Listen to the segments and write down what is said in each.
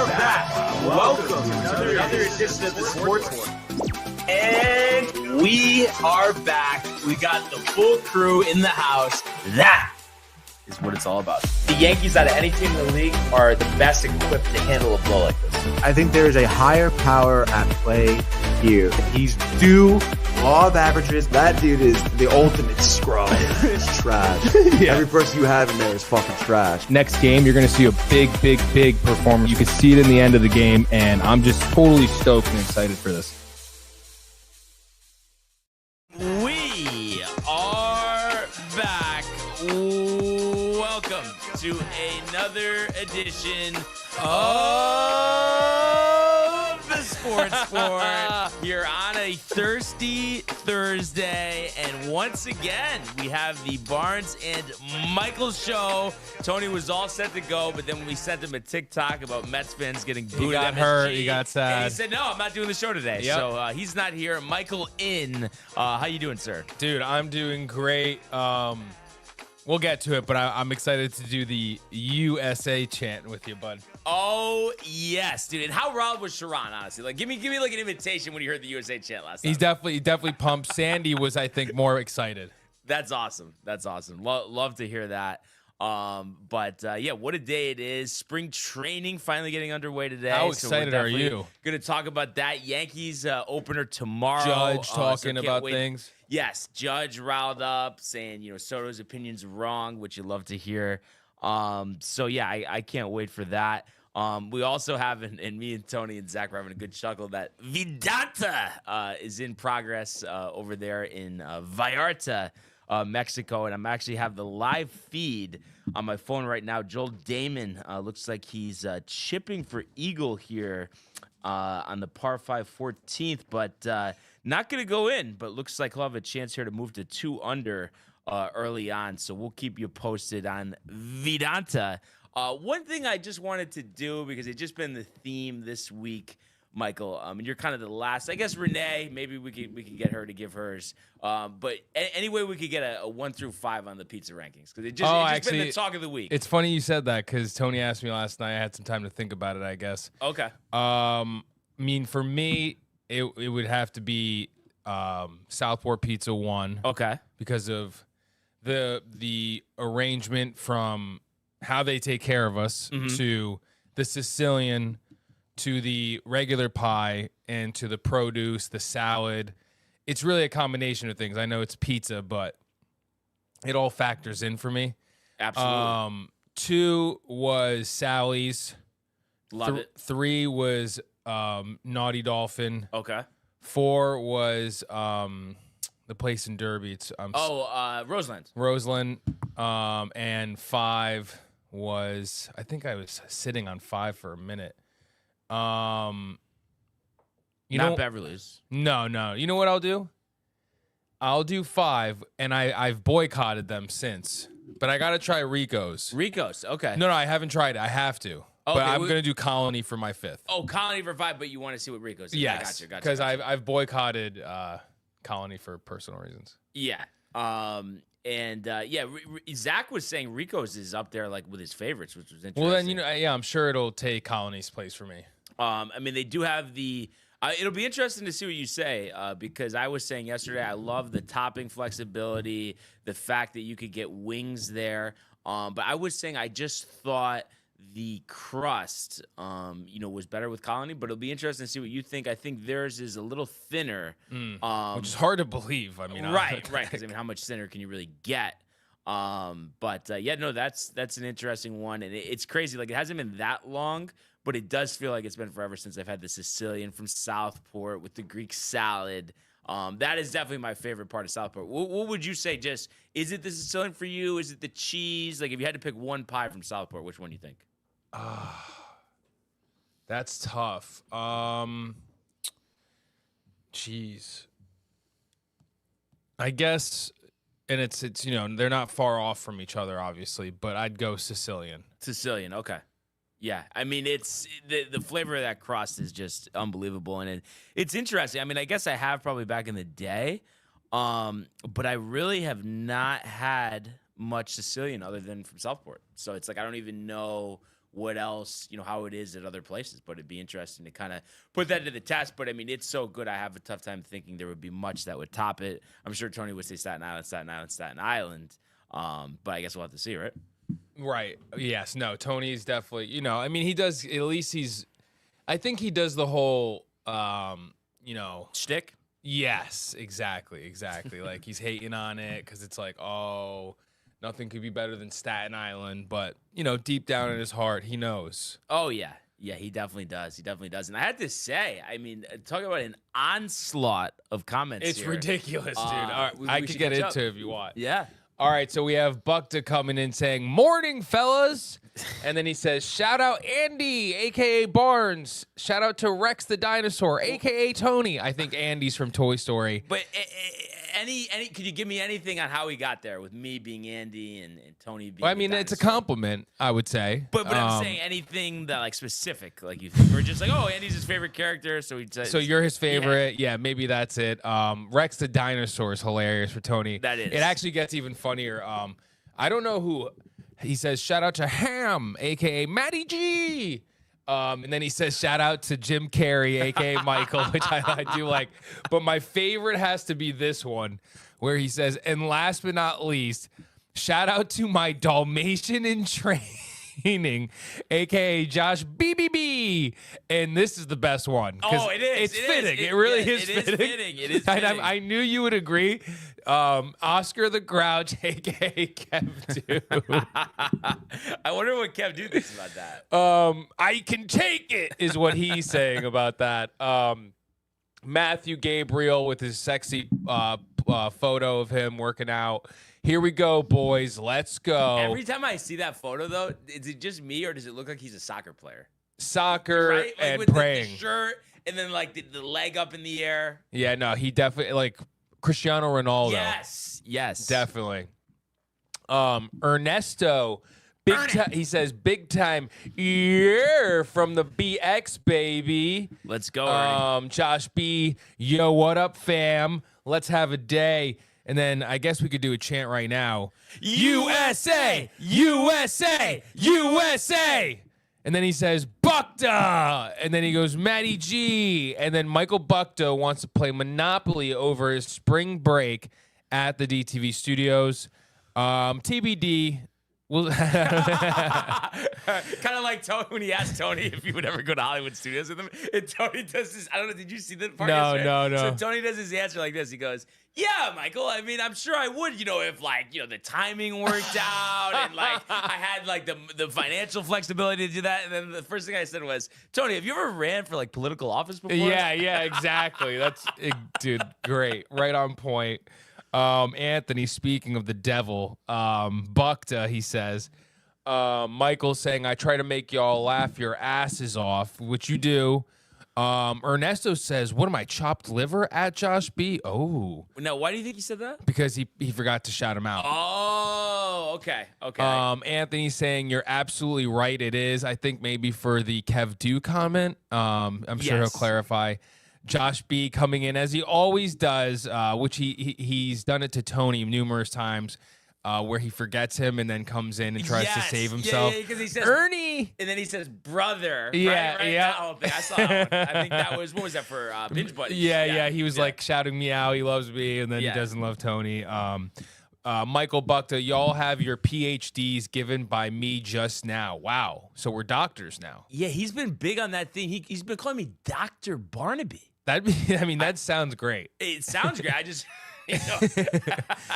are back. Welcome to another edition of the Sports One. And we are back. We got the full crew in the house. That is what it's all about. The Yankees, out of any team in the league, are the best equipped to handle a blow like this. I think there is a higher power at play here. He's due law of averages. That dude is the ultimate scrub. It's trash. Yeah. Every person you have in there is fucking trash. Next game, you're going to see a big performance. You can see it in the end of the game, and I'm just totally stoked and excited for this. We are back. Welcome to another edition of the Sports Sport here on a thirsty Thursday. And once again, we have the Barnes and Michael show. Tony was all set to go, but then when we sent him a TikTok about Mets fans getting booed, he got at MSG, hurt, he got sad. And he said, no, I'm not doing the show today. Yep. So he's not here. Michael in. How you doing, sir? Dude, I'm doing great. We'll get to it, but I'm excited to do the USA chant with you, bud. Oh, yes, dude. And how wild was Sharon, honestly? Like, give me like an invitation when you heard the USA chant last time. He's definitely pumped. Sandy was, I think, more excited. That's awesome. That's awesome. Love to hear that. Yeah, what a day it is. Spring training finally getting underway today. How excited are you? Going to talk about that Yankees opener tomorrow. Judge talking about things. Yes, Judge riled up saying, Soto's opinion's wrong, which you love to hear. I can't wait for that. We also have, and me and Tony and Zach were having a good chuckle, that Vidanta is in progress over there in Vallarta, Mexico. And I'm actually have the live feed on my phone right now. Joel Damon looks like he's chipping for Eagle here on the par 5 14th, but not going to go in, but looks like he'll have a chance here to move to 2 under early on. So we'll keep you posted on Vidanta. One thing I just wanted to do, because it's just been the theme this week, Michael, and you're kind of the last. I guess Renee, maybe we could get her to give hers. But anyway, we could get a 1 through 5 on the pizza rankings, because it's just been the talk of the week. It's funny you said that, because Tony asked me last night. I had some time to think about it, I guess. Okay. For me, it would have to be Southport Pizza 1. Okay. Because of the arrangement from how they take care of us to the Sicilian, to the regular pie, and to the produce, the salad. It's really a combination of things. I know it's pizza, but it all factors in for me. Absolutely. 2 was Sally's. Love it. 3 was Naughty Dolphin. Okay. 4 was the place in Derby. It's Roseland. Roseland. And 5 was, I think I was sitting on 5 for a minute. Not Beverly's. No. You know what I'll do? I'll do 5, and I've boycotted them since. But I got to try Rico's. Rico's, okay. No, I haven't tried it. I have to. Okay, but I'm going to do Colony for my 5th. Oh, Colony for 5, but you want to see what Rico's is. Yes. Gotcha. Because I've boycotted Colony for personal reasons. Yeah. Zach was saying Rico's is up there like with his favorites, which was interesting. Well, then, I'm sure it'll take Colony's place for me. They do have the it'll be interesting to see what you say, because I was saying yesterday I love the topping flexibility, the fact that you could get wings there. But I was saying I just thought the crust, was better with Colony, but it'll be interesting to see what you think. I think theirs is a little thinner. Which is hard to believe. Right. Because, how much thinner can you really get? That's an interesting one. And it's crazy. Like, it hasn't been that long, but it does feel like it's been forever since I've had the Sicilian from Southport with the Greek salad. That is definitely my favorite part of Southport. What would you say? Just, is it the Sicilian for you? Is it the cheese? Like, if you had to pick one pie from Southport, which one do you think? That's tough. Cheese. I guess, and it's they're not far off from each other, obviously, but I'd go Sicilian. Sicilian, okay. Yeah, it's the flavor of that crust is just unbelievable, and it's interesting. I guess I have probably back in the day, but I really have not had much Sicilian other than from Southport. So it's like I don't even know what else, how it is at other places. But it'd be interesting to kind of put that to the test. But I mean, it's so good. I have a tough time thinking there would be much that would top it. I'm sure Tony would say Staten Island, Staten Island, Staten Island. But I guess we'll have to see, right? Right. Yes. No. Tony's definitely. I mean, he does. At least I think he does the whole. Shtick. Yes. Exactly. Like he's hating on it because it's like, oh, nothing could be better than Staten Island. But deep down in his heart, he knows. Oh yeah. Yeah, he definitely does. And I had to say, I mean, talk about an onslaught of comments. It's here. Ridiculous, dude. All right, we I could should get catch into up. it if you want. Yeah. All right, so we have Bukta coming in saying, "Morning, fellas," and then he says, "Shout out Andy, aka Barnes. Shout out to Rex the dinosaur, aka Tony." I think Andy's from Toy Story. But could you give me anything on how he got there with me being Andy and Tony being? Well, I mean, it's a compliment, I would say. But I'm saying anything that like specific, like you think, or just like, oh, Andy's his favorite character, so he says. So you're his favorite, yeah? Maybe that's it. Rex the dinosaur is hilarious for Tony. That is. It actually gets even funnier. I don't know who. He says, "Shout out to Ham, aka Matty G." And then he says, "Shout out to Jim Carrey, aka Michael," which I do like. But my favorite has to be this one, where he says, "And last but not least, shout out to my Dalmatian in training, aka Josh BBB." And this is the best one. Oh, it is. It's fitting. It really is fitting. It is fitting. I knew you would agree. Oscar the Grouch, aka Kev Dude. I wonder what Kev Dude thinks about that. I can take it is what he's saying about that. Matthew Gabriel with his sexy photo of him working out. Here we go, boys. Let's go. Every time I see that photo, though, is it just me or does it look like he's a soccer player? Soccer Right? Like and with praying. The shirt and then like the leg up in the air. Yeah, no, he definitely like Cristiano Ronaldo. Yes. Definitely. Ernesto, big time. He says, "Big time, yeah, from the BX baby." Let's go. Ernie. Josh B, yo, what up, fam? Let's have a day. And then I guess we could do a chant right now. USA, USA, USA. And then he says, "Bukta." And then he goes, "Matty G." And then Michael Bukta wants to play Monopoly over his spring break at the DTV studios. TBD. Well, kind of like Tony when he asked Tony if he would ever go to Hollywood Studios with him. And Tony does this. I don't know. Did you see that part? No. So Tony does his answer like this. He goes, "Yeah, Michael. I mean, I'm sure I would. If like the timing worked out and like I had like the financial flexibility to do that." And then the first thing I said was, "Tony, have you ever ran for like political office before?" Yeah, exactly. That's dude, great, right on point. Anthony, speaking of the devil, Bukta, he says, Michael saying, "I try to make y'all laugh your asses off," which you do. Ernesto says, "What am I, chopped liver at Josh B?" Oh. Now, why do you think he said that? Because he forgot to shout him out. Oh, okay. Anthony's saying, "You're absolutely right. It is." I think maybe for the Kev Do comment. I'm sure he'll clarify. Josh B coming in as he always does, which he's done it to Tony numerous times, where he forgets him and then comes in and tries to save himself. Yeah, because he says Ernie, and then he says brother. Yeah, right? yeah. That whole thing. I saw that one. I think that was what was that for Binge Buddies? Yeah. He was like shouting me out. He loves me, and then he doesn't love Tony. Michael Bukta, y'all have your PhDs given by me just now. Wow, so we're doctors now. Yeah, he's been big on that thing. He's been calling me Dr. Barnaby. That sounds great. It sounds great. I just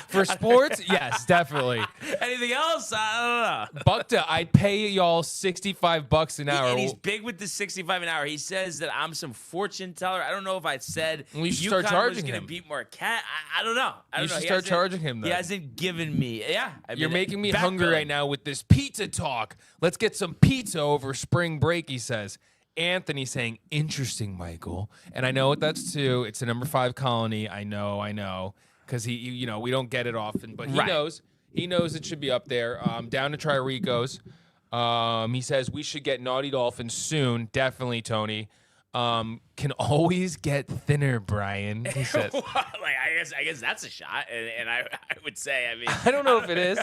for sports, yes, definitely. Anything else? I don't know. Bukta, I'd pay y'all $65 an hour. And he's big with the 65 an hour. He says that I'm some fortune teller. I don't know if I said you should start charging him. Gonna beat more cat. I don't know. You should start charging him. Then. He hasn't given me. Yeah, you're making me hungry right now with this pizza talk. Let's get some pizza over spring break. He says. Anthony saying, "Interesting, Michael," and I know what that's too. It's a number 5 colony. I know, because we don't get it often, but he knows. He knows it should be up there. Down to try Rico's. He says we should get Naughty Dolphins soon. Definitely, Tony. can always get thinner, Brian. He says. Like, I guess that's a shot, and I would say, I mean, I don't know if it is.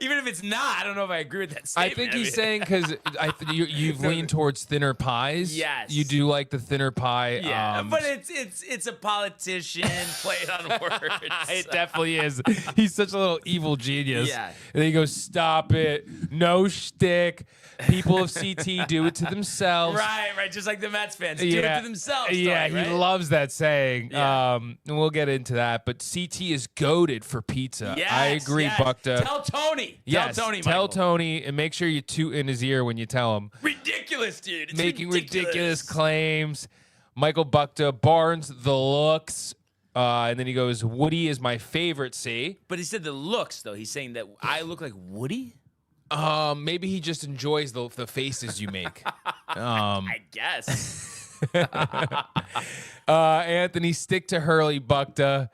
Even if it's not, I don't know if I agree with that statement. I think he's saying because you've leaned towards thinner pies. Yes, you do like the thinner pie. Yeah, but it's a politician playing on words. It definitely is. He's such a little evil genius. Yeah, and then he goes, "Stop it, no shtick. People of CT do it to themselves." Right, just like the Mets fans do it to themselves. Yeah, Tony, right? he loves that saying. Yeah. And we'll get into that. But CT is goated for pizza. Yes, I agree, yes. Bukta. Tell Tony. Yes, tell Tony. Tell Michael. Tony, and make sure you toot in his ear when you tell him. Ridiculous, dude. It's Making ridiculous claims. Michael Bukta, Barnes, the looks. And then he goes, Woody is my favorite, see? But he said the looks, though. He's saying that I look like Woody? Maybe he just enjoys the faces you make. I guess. Anthony, stick to Hurley, Bukta.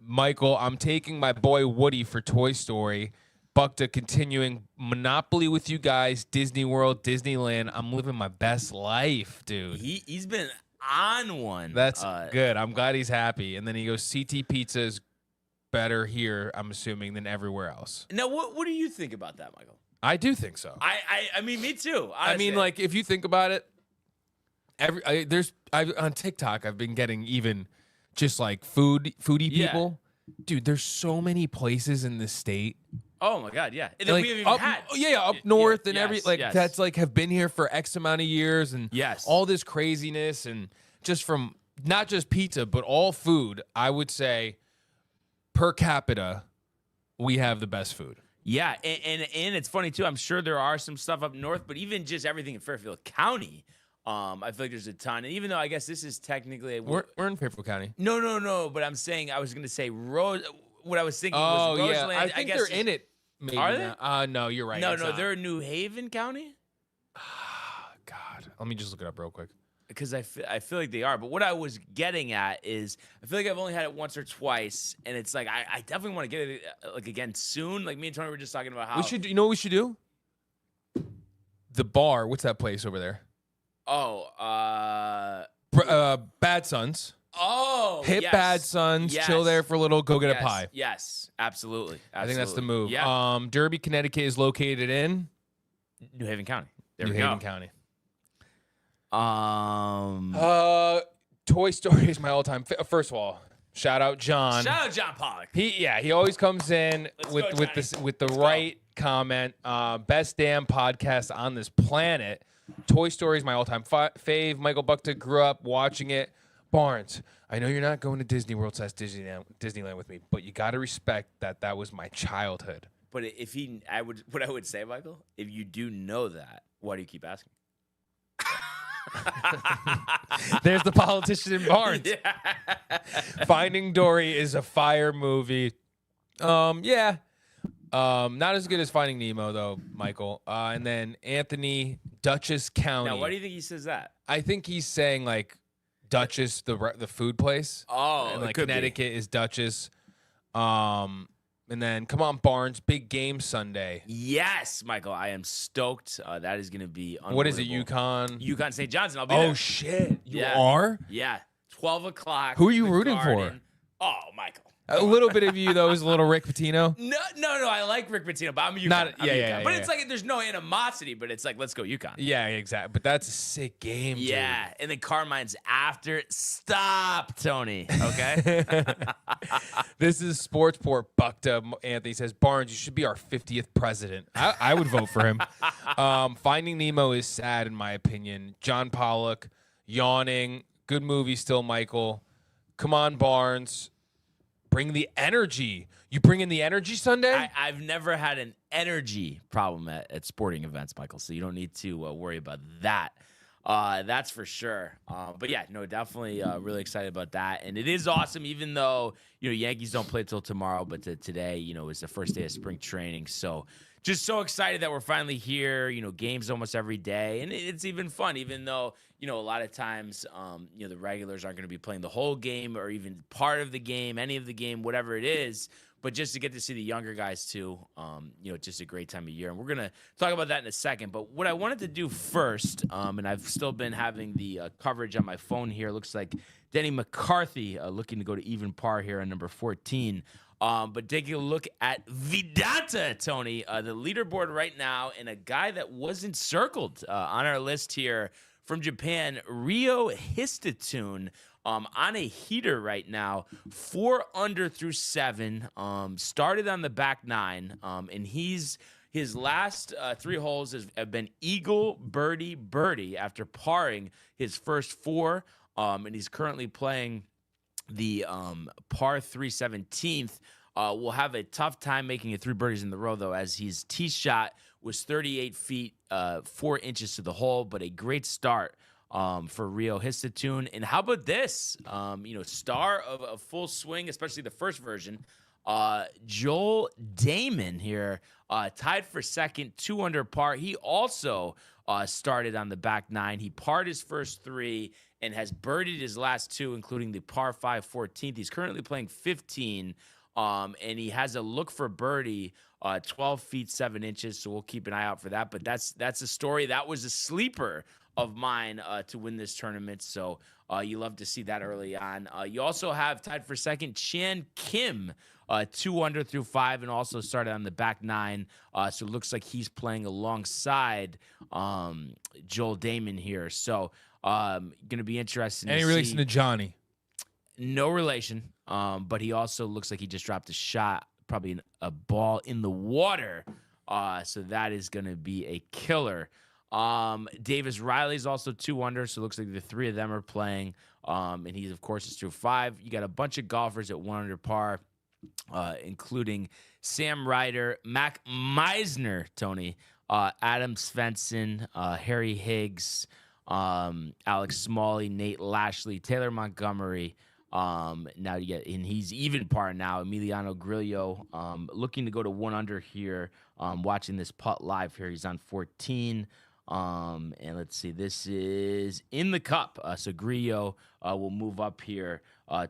Michael, I'm taking my boy Woody for Toy Story. Bukta continuing Monopoly with you guys. Disney World, Disneyland. I'm living my best life, dude. He's been on one. That's good. I'm glad he's happy. And then he goes, CT Pizza is better here, I'm assuming, than everywhere else. Now, what do you think about that, Michael? I do think so. I mean, me too. Honestly. I mean, like, if you think about it, on TikTok, I've been getting even just like foodie people. Dude, there's so many places in the state. Oh my God, yeah. And Like, we haven't even had. up north and yes. that's like have been here for X amount of years and Yes. all this craziness and just from not just pizza but all food. I would say per capita, we have the best food. Yeah, and it's funny too. I'm sure there are some stuff up north, but even just everything in Fairfield County, I feel like there's a ton. And even though I guess this is technically We're in Fairfield County. No. But I'm saying I was going to say Rose. What I was thinking Oh was yeah, Roseland. I think guess they're in it. Maybe Are they? No, you're right. No, It's not. they're in New Haven County. God, let me just look it up real quick. Because I feel like they are. But what I was getting at is I feel like I've only had it once or twice, and it's like I definitely want to get it like again soon. Like me and Tony were just talking about how We should. You know what we should do? The bar. What's that place over there? Bad Sons. Hit yes. Bad Sons. Yes. Chill there for a little. Go get a pie. Yes, absolutely. I think that's the move. Yeah. Derby, Connecticut is located in New Haven County. There New we Haven go. County. Toy Story is my all-time. First of all, shout out John. Shout out John Pollock. He always comes in with the right comment. Best damn podcast on this planet. Toy Story is my all-time fave. Michael Bukta grew up watching it. Barnes, I know you're not going to Disney World / Disneyland with me, but you got to respect that was my childhood. But what I would say, Michael, if you do know that, why do you keep asking? There's the politician in Barnes. Yeah. Finding Dory is a fire movie. Yeah. Not as good as Finding Nemo though, Michael. And then Anthony, Dutchess County. Now, why do you think he says that? I think he's saying like Dutchess, the food place. Oh, and it like could be. Connecticut is Dutchess. And then come on, Barnes, big game Sunday. Yes, Michael, I am stoked. That is going to be unbelievable. What is it, UConn? UConn St. Johnson. I'll be there. Oh shit, you Yeah. are? Yeah, 12 o'clock. Who are you the rooting Garden. for? Oh, Michael. A little bit of you though is a little Rick Pitino. No. I like Rick Pitino, but I'm UConn. Not- I'm yeah, UConn. yeah, But yeah, it's yeah. like there's no animosity, but it's like let's go UConn. Yeah, exactly. But that's a sick game, dude. Yeah, and then Carmine's after. Stop, Tony. Okay. This is Sportsport. Bukta. Anthony says, Barnes, you should be our 50th president. I would vote for him. Finding Nemo is sad, in my opinion. John Pollock, yawning. Good movie still, Michael. Come on, Barnes. Bring the energy. You bring in the energy Sunday? I've never had an energy problem at sporting events, Michael, so you don't need to worry about that. That's for sure. But yeah, no, definitely really excited about that. And it is awesome, even though, Yankees don't play till tomorrow, but today, is the first day of spring training. So just so excited that we're finally here, games almost every day. And it's even fun, even though, a lot of times, the regulars aren't going to be playing the whole game or even part of the game, any of the game, whatever it is. but just to get to see the younger guys too, just a great time of year. And we're gonna talk about that in a second. But what I wanted to do first, and I've still been having the coverage on my phone here. Looks like Denny McCarthy looking to go to even par here on number 14. But taking a look at Vedanta, Tony, the leaderboard right now, and a guy that wasn't circled on our list here from Japan, Ryo Histatune, on a heater right now, 4 under through 7. Started on the back 9, and his last 3 holes have been eagle, birdie, birdie after parring his first 4, and he's currently playing the par 3 17th. Will have a tough time making it 3 birdies in the row, though, as his tee shot was 38 feet, 4 inches to the hole, but a great start for Ryo Histatune. And how about this? Star of a full swing, especially the first version. Joel Damon here, tied for second, 2 under par. He also started on the back 9. He parred his first 3 and has birdied his last 2, including the par 5 14th. He's currently playing 15, and he has a look for birdie, 12 feet 7 inches. So we'll keep an eye out for that. But that's a story. That was a sleeper of mine to win this tournament. So you love to see that early on. You also have tied for second Chan Kim, 2 under through 5, and also started on the back 9. So it looks like he's playing alongside Joel Damon here. So going to be interesting. Any relation to Johnny? No relation, but he also looks like he just dropped a shot, probably a ball in the water. So that is going to be a killer. Davis Riley's also 2 under, so it looks like the 3 of them are playing. And he's, of course, is through 5. You got a bunch of golfers at 1 under par, including Sam Ryder, Mac Meisner, Tony, Adam Svensson, Harry Higgs, Alex Smalley, Nate Lashley, Taylor Montgomery. Now you get, and he's even par now. Emiliano Grillo, looking to go to 1 under here. Watching this putt live here, he's on 14. And let's see, this is in the cup. So Grillo will move up here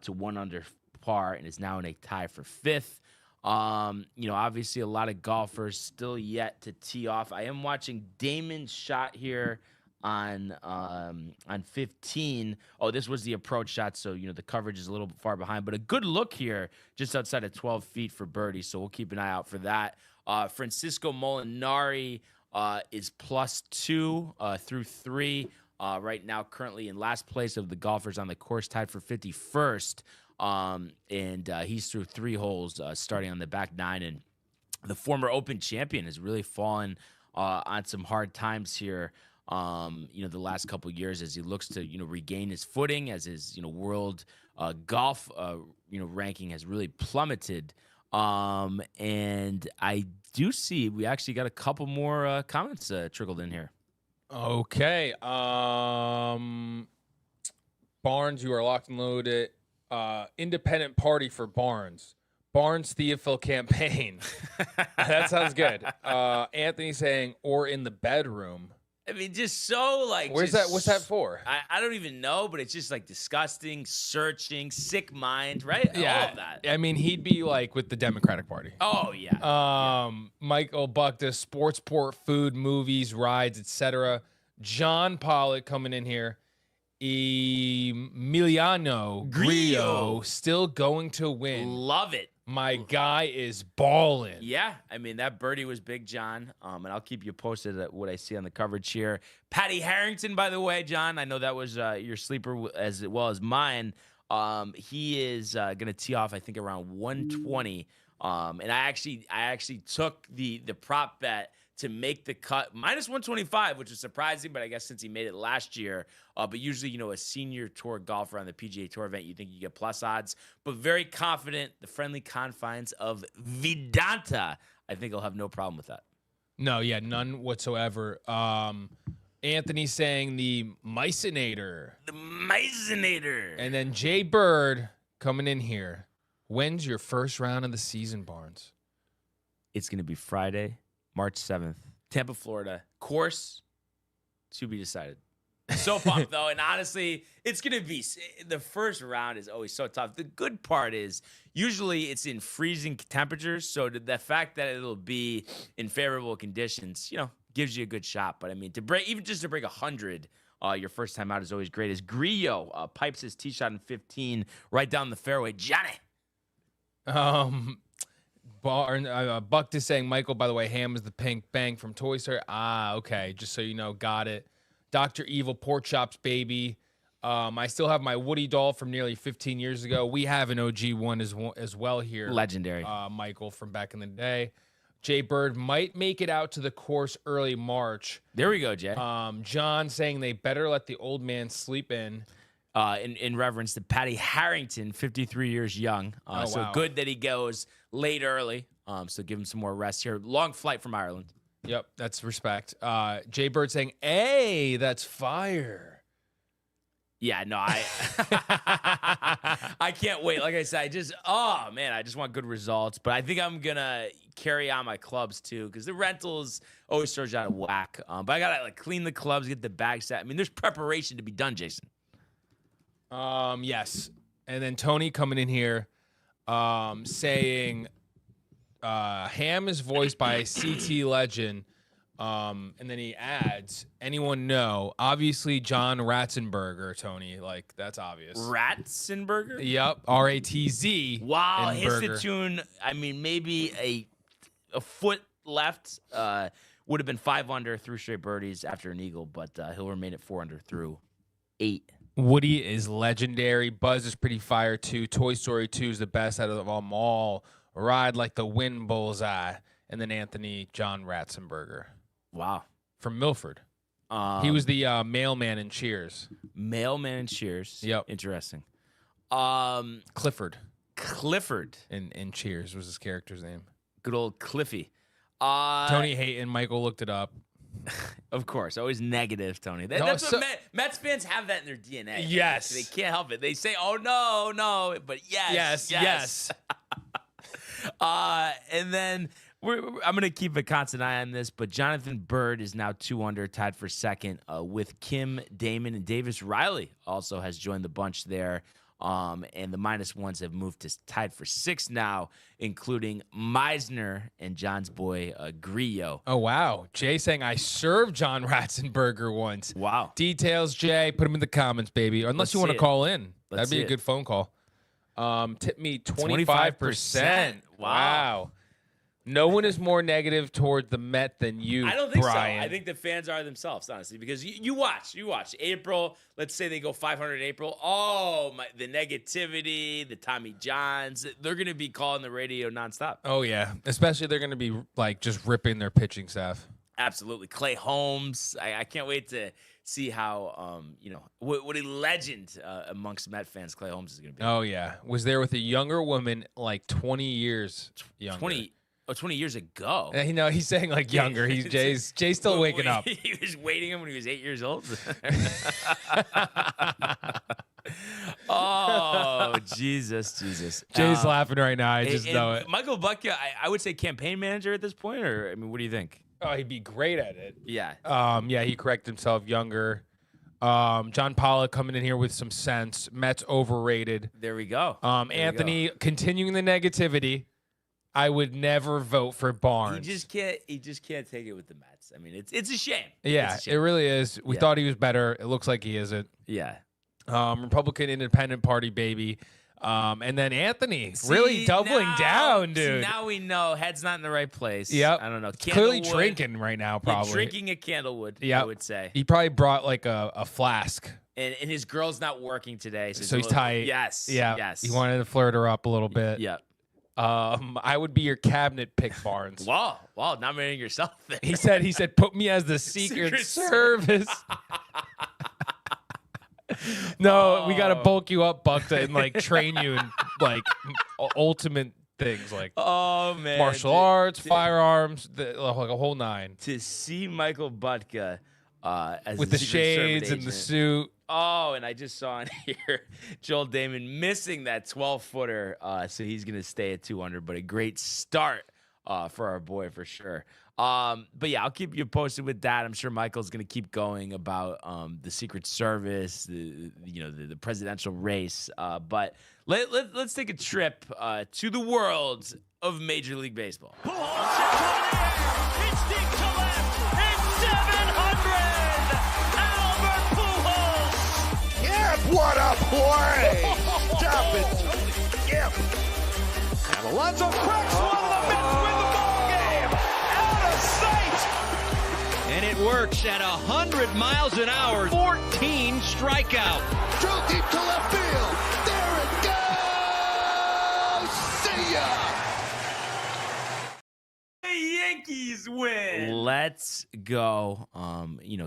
to 1 under par and is now in a tie for 5th. Obviously a lot of golfers still yet to tee off. I am watching Damon's shot here on 15. Oh, this was the approach shot, so the coverage is a little far behind, but a good look here just outside of 12 feet for birdie, so we'll keep an eye out for that. Francisco Molinari is +2 through 3 right now, currently in last place of the golfers on the course, tied for 51st, and he's through 3 holes starting on the back 9, and the former Open champion has really fallen on some hard times here the last couple years as he looks to, regain his footing, as his, world golf, ranking has really plummeted. And I do see we actually got a couple more comments trickled in here. Okay. Barnes, you are locked and loaded. Independent party for Barnes. Barnes Theophil campaign. That sounds good. Anthony saying, or in the bedroom. I mean, just so like. Where's that? What's that for? I don't even know, but it's just like disgusting, searching, sick mind, right? Yeah, all of that. I mean, he'd be like with the Democratic Party. Oh yeah. Michael Buck does Sportsport, food, movies, rides, etc. John Pollock coming in here. Emiliano Grillo still going to win. Love it. My guy is balling. Yeah, I mean, that birdie was big, John. And I'll keep you posted at what I see on the coverage here. Patty Harrington, by the way, John, I know that was your sleeper as well as mine. He is going to tee off, I think, around 120. And I actually took the prop bet to make the cut -125, which is surprising, but I guess since he made it last year. But usually, a senior tour golfer on the PGA Tour event, you think you get plus odds. But very confident, the friendly confines of Vedanta. I think I'll have no problem with that. No, yeah, none whatsoever. Anthony saying the Mycinator. The Mycinator. And then Jay Bird coming in here. When's your first round of the season, Barnes? It's going to be Friday, March 7th. Tampa, Florida. Course to be decided. So pumped though, and honestly, it's gonna be the first round is always so tough. The good part is usually it's in freezing temperatures, so the fact that it'll be in favorable conditions, gives you a good shot. But I mean, even just to break 100, your first time out is always great. As Grillo pipes his tee shot in 15 right down the fairway, Johnny. Buck is saying, Michael, by the way, Ham is the pink bang from Toy Story. Ah, okay. Just so you know, got it. Dr. Evil, Pork Chops, baby. I still have my Woody doll from nearly 15 years ago. We have an OG one as well here. Legendary. Michael from back in the day. Jay Bird might make it out to the course early March. There we go, Jay. John saying they better let the old man sleep in. In reverence to Patty Harrington, 53 years young. So wow. good that he goes late early. So give him some more rest here. Long flight from Ireland. Yep, that's respect. Jay Bird saying, hey, that's fire. Yeah, no, I I can't wait. Like I said, I just want good results. But I think I'm gonna carry on my clubs too, because the rentals always throws you out of whack. But I gotta clean the clubs, get the bag set. I mean, there's preparation to be done, Jason. Yes. And then Tony coming in here saying Ham is voiced by CT legend. And then he adds, anyone know? Obviously, John Ratzenberger, Tony. That's obvious. Ratzenberger? Yep. RATZ. Wow, and hits Burger. the tune. I mean, maybe a foot left. Would have been 5 under through straight birdies after an eagle, but he'll remain at 4 under through 8. Woody is legendary. Buzz is pretty fire, too. Toy Story 2 is the best out of them all. Ride like the wind bullseye. And then Anthony John Ratzenberger. Wow. From Milford. He was the mailman in Cheers. Mailman in Cheers. Yep. Interesting. Clifford. Clifford. In Cheers was his character's name. Good old Cliffy. Tony Hayton. Michael looked it up. Of course. Always negative, Tony. That's what Mets fans have that in their DNA. Yes. They can't help it. They say, oh, no. But yes. Yes. And then I'm going to keep a constant eye on this, but Jonathan Bird is now 2 under, tied for second with Kim Damon, and Davis Riley also has joined the bunch there. And the -1s have moved to tied for 6 now, including Meisner and John's boy Grillo. Oh, wow. Jay saying, I served John Ratzenberger once. Wow. Details, Jay. Put them in the comments, baby. Unless you want to call in. That'd be a good phone call. Tip me 25%. Wow. No one is more negative toward the Met than you, I don't think Brian. so. I think the fans are themselves, honestly, because you watch April. Let's say they go 500 in April. Oh, the negativity, the Tommy Johns, they're going to be calling the radio nonstop. Oh, yeah. Especially they're going to be just ripping their pitching staff. Absolutely. Clay Holmes. I can't wait to see how, what a legend amongst Met fans Clay Holmes is going to be. Oh, yeah. Was there with a younger woman, 20 years younger. 20 years ago. He's saying younger. Jay's still waking up. He was waiting him when he was 8 years old. Oh, Jesus. Jay's laughing right now. I just know it. Michael Buckia, I would say campaign manager at this point, or what do you think? Oh, he'd be great at it. Yeah. Yeah, he corrected himself, younger. John Pollock coming in here with some sense. Mets overrated. There we go. Anthony continuing the negativity. I would never vote for Barnes. He just can't take it with the Mets. I mean, it's a shame. Yeah, it really is. We thought he was better. It looks like he isn't. Yeah. Republican Independent Party baby. And then Anthony really doubling down, dude. Now we know head's not in the right place. Yep. I don't know. Clearly drinking right now, probably. Drinking a Candlewood, I would say. He probably brought a flask. And his girl's not working today. So he's tight. Yes. Yeah. Yes. He wanted to flirt her up a little bit. Yeah. I would be your cabinet pick, Barnes. Wow, nominating yourself there. He said, put me as the Secret Service. No, we gotta bulk you up, Buck, and train you in ultimate things oh man, martial arts, firearms, a whole 9. To see Michael Butka as with the shades and the suit. Oh, and I just saw on here Joel Damon missing that 12-footer, so he's going to stay at 2 under, but a great start for our boy for sure. But yeah, I'll keep you posted with that. I'm sure Michael's going to keep going about the Secret Service, the presidential race. But let's take a trip to the world of Major League Baseball. Pujols hits one in the air. It's deep to left. It's 700. Albert Pujols. Yep, what a play! Stop it, Yep. And Alonso cracks one of the Mets win the ball game. Out of sight. And it works at 100 miles an hour. 14 strikeout. Drilled deep to left field. There it goes. See ya. Yankees win. Let's go.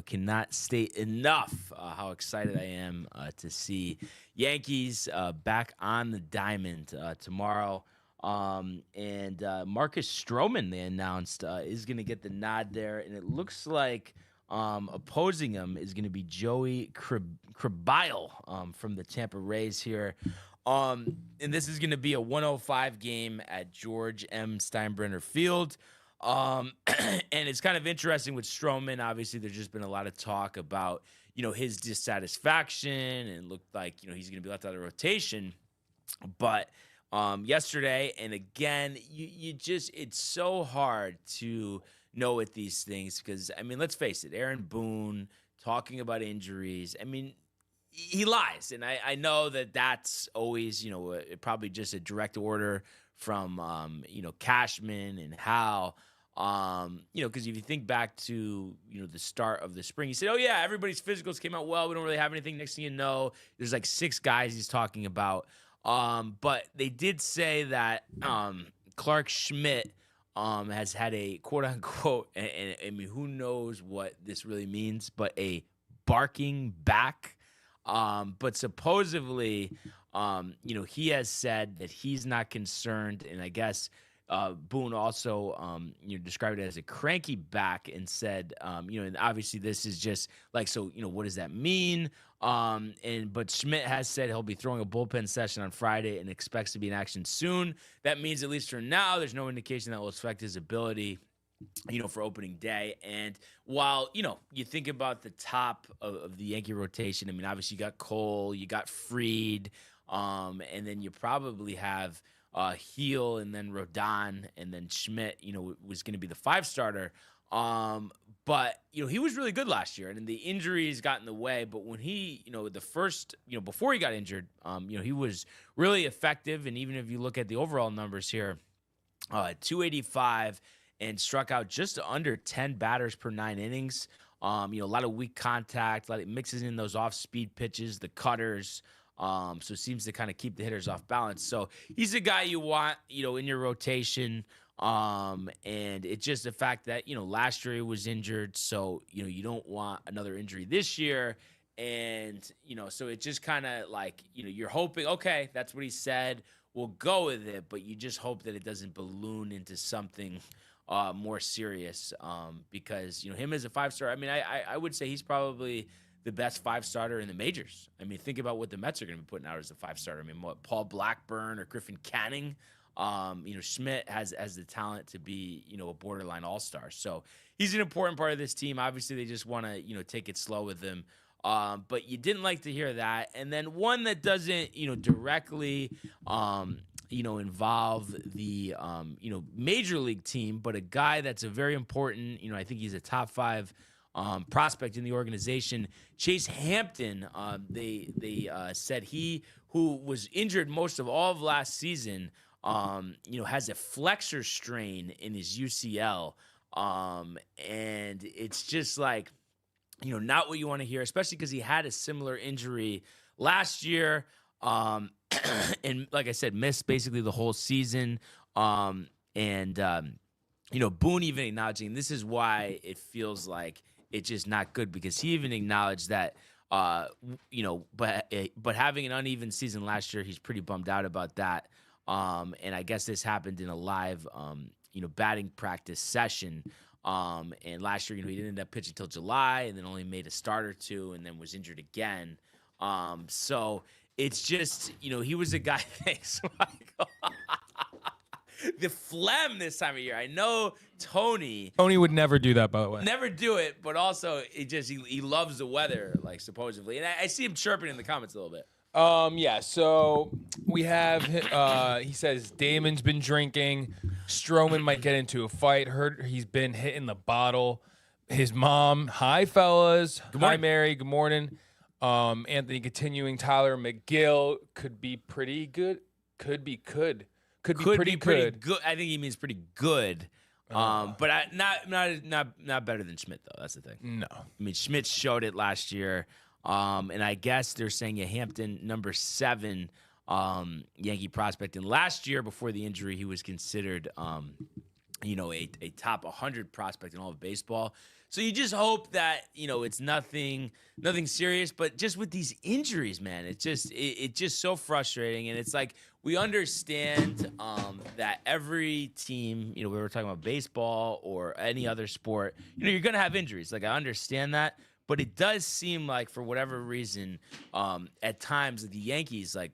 Cannot state enough how excited I am to see Yankees back on the diamond tomorrow. And Marcus Stroman, they announced, is going to get the nod there. And it looks like opposing him is going to be Joey Kribile from the Tampa Rays here. And this is going to be a 105 game at George M. Steinbrenner Field. And it's kind of interesting with Stroman. Obviously, there's just been a lot of talk about, his dissatisfaction and looked like, he's going to be left out of rotation. But yesterday, and again, it's so hard to know with these things because, let's face it, Aaron Boone talking about injuries. He lies, and I know that that's always, probably just a direct order from, Cashman and Hal. Because if you think back to, the start of the spring, he said, oh, yeah, everybody's physicals came out well. We don't really have anything. Next thing you know, there's like 6 guys he's talking about. But they did say that Clark Schmidt has had a quote-unquote, and who knows what this really means, but a barking back. But supposedly, he has said that he's not concerned, and I guess Boone also, described it as a cranky back and said, and obviously this is just like, so, what does that mean? But Schmidt has said he'll be throwing a bullpen session on Friday and expects to be in action soon. That means, at least for now, there's no indication that will affect his ability, for opening day. And while, you think about the top of the Yankee rotation, obviously you got Cole, you got Fried, and then you probably have Heel and then Rodon, and then Schmidt, was going to be the 5 starter. But, he was really good last year, and the injuries got in the way. But when he, before he got injured, he was really effective. And even if you look at the overall numbers here, 285 and struck out just under 10 batters per 9 innings. A lot of weak contact, a lot of mixes in those off-speed pitches, the cutters. So it seems to kind of keep the hitters off balance. So he's a guy you want, in your rotation. And it's just the fact that, last year he was injured. So, you don't want another injury this year. And, so it just kind of like, you're hoping, okay, that's what he said. We'll go with it. But you just hope that it doesn't balloon into something more serious. Because, him as a 5-star, I would say he's probably the best 5-starter in the majors. Think about what the Mets are going to be putting out as a 5-starter. What, Paul Blackburn or Griffin Canning? Schmidt has the talent to be, a borderline all-star. So he's an important part of this team. Obviously, they just want to, take it slow with him. But you didn't like to hear that. And then one that doesn't, directly, involve the, major league team, but a guy that's a very important, I think he's a top 5 prospect in the organization. Chase Hampton, they said he, who was injured most of all of last season, has a flexor strain in his UCL. And it's just like, not what you want to hear, especially because he had a similar injury last year. And like I said, missed basically the whole season. Boone even acknowledging this is why it feels like it's just not good, because he even acknowledged that, but having an uneven season last year, he's pretty bummed out about that. And I guess this happened in a live, batting practice session. And last year, he didn't end up pitching till July, and then only made a start or 2, and then was injured again. So it's just, he was a guy. Thanks, Michael. the phlegm this time of year. I know Tony Tony would never do that, by the way. never do it, but also he loves the weather, like supposedly. And I see him chirping in the comments a little bit. Yeah, so we have, he says Damon's been drinking. Strowman might get into a fight. Heard he's been hitting the bottle. His mom, hi, fellas. Hi, Mary. Good morning. Anthony continuing. Tyler McGill could be pretty good. Could be pretty good. I think he means pretty good. But not better than Schmidt, though. That's the thing. No. I mean, Schmidt showed it last year. And I guess they're saying Hampton, number 7 Yankee prospect. And last year, before the injury, he was considered, a top 100 prospect in all of baseball. So you just hope that, it's nothing serious. But just with these injuries, man, it's just so frustrating. And it's like we understand that every team, we were talking about baseball or any other sport, you're going to have injuries. Like, I understand that. But it does seem like, for whatever reason, at times the Yankees, like,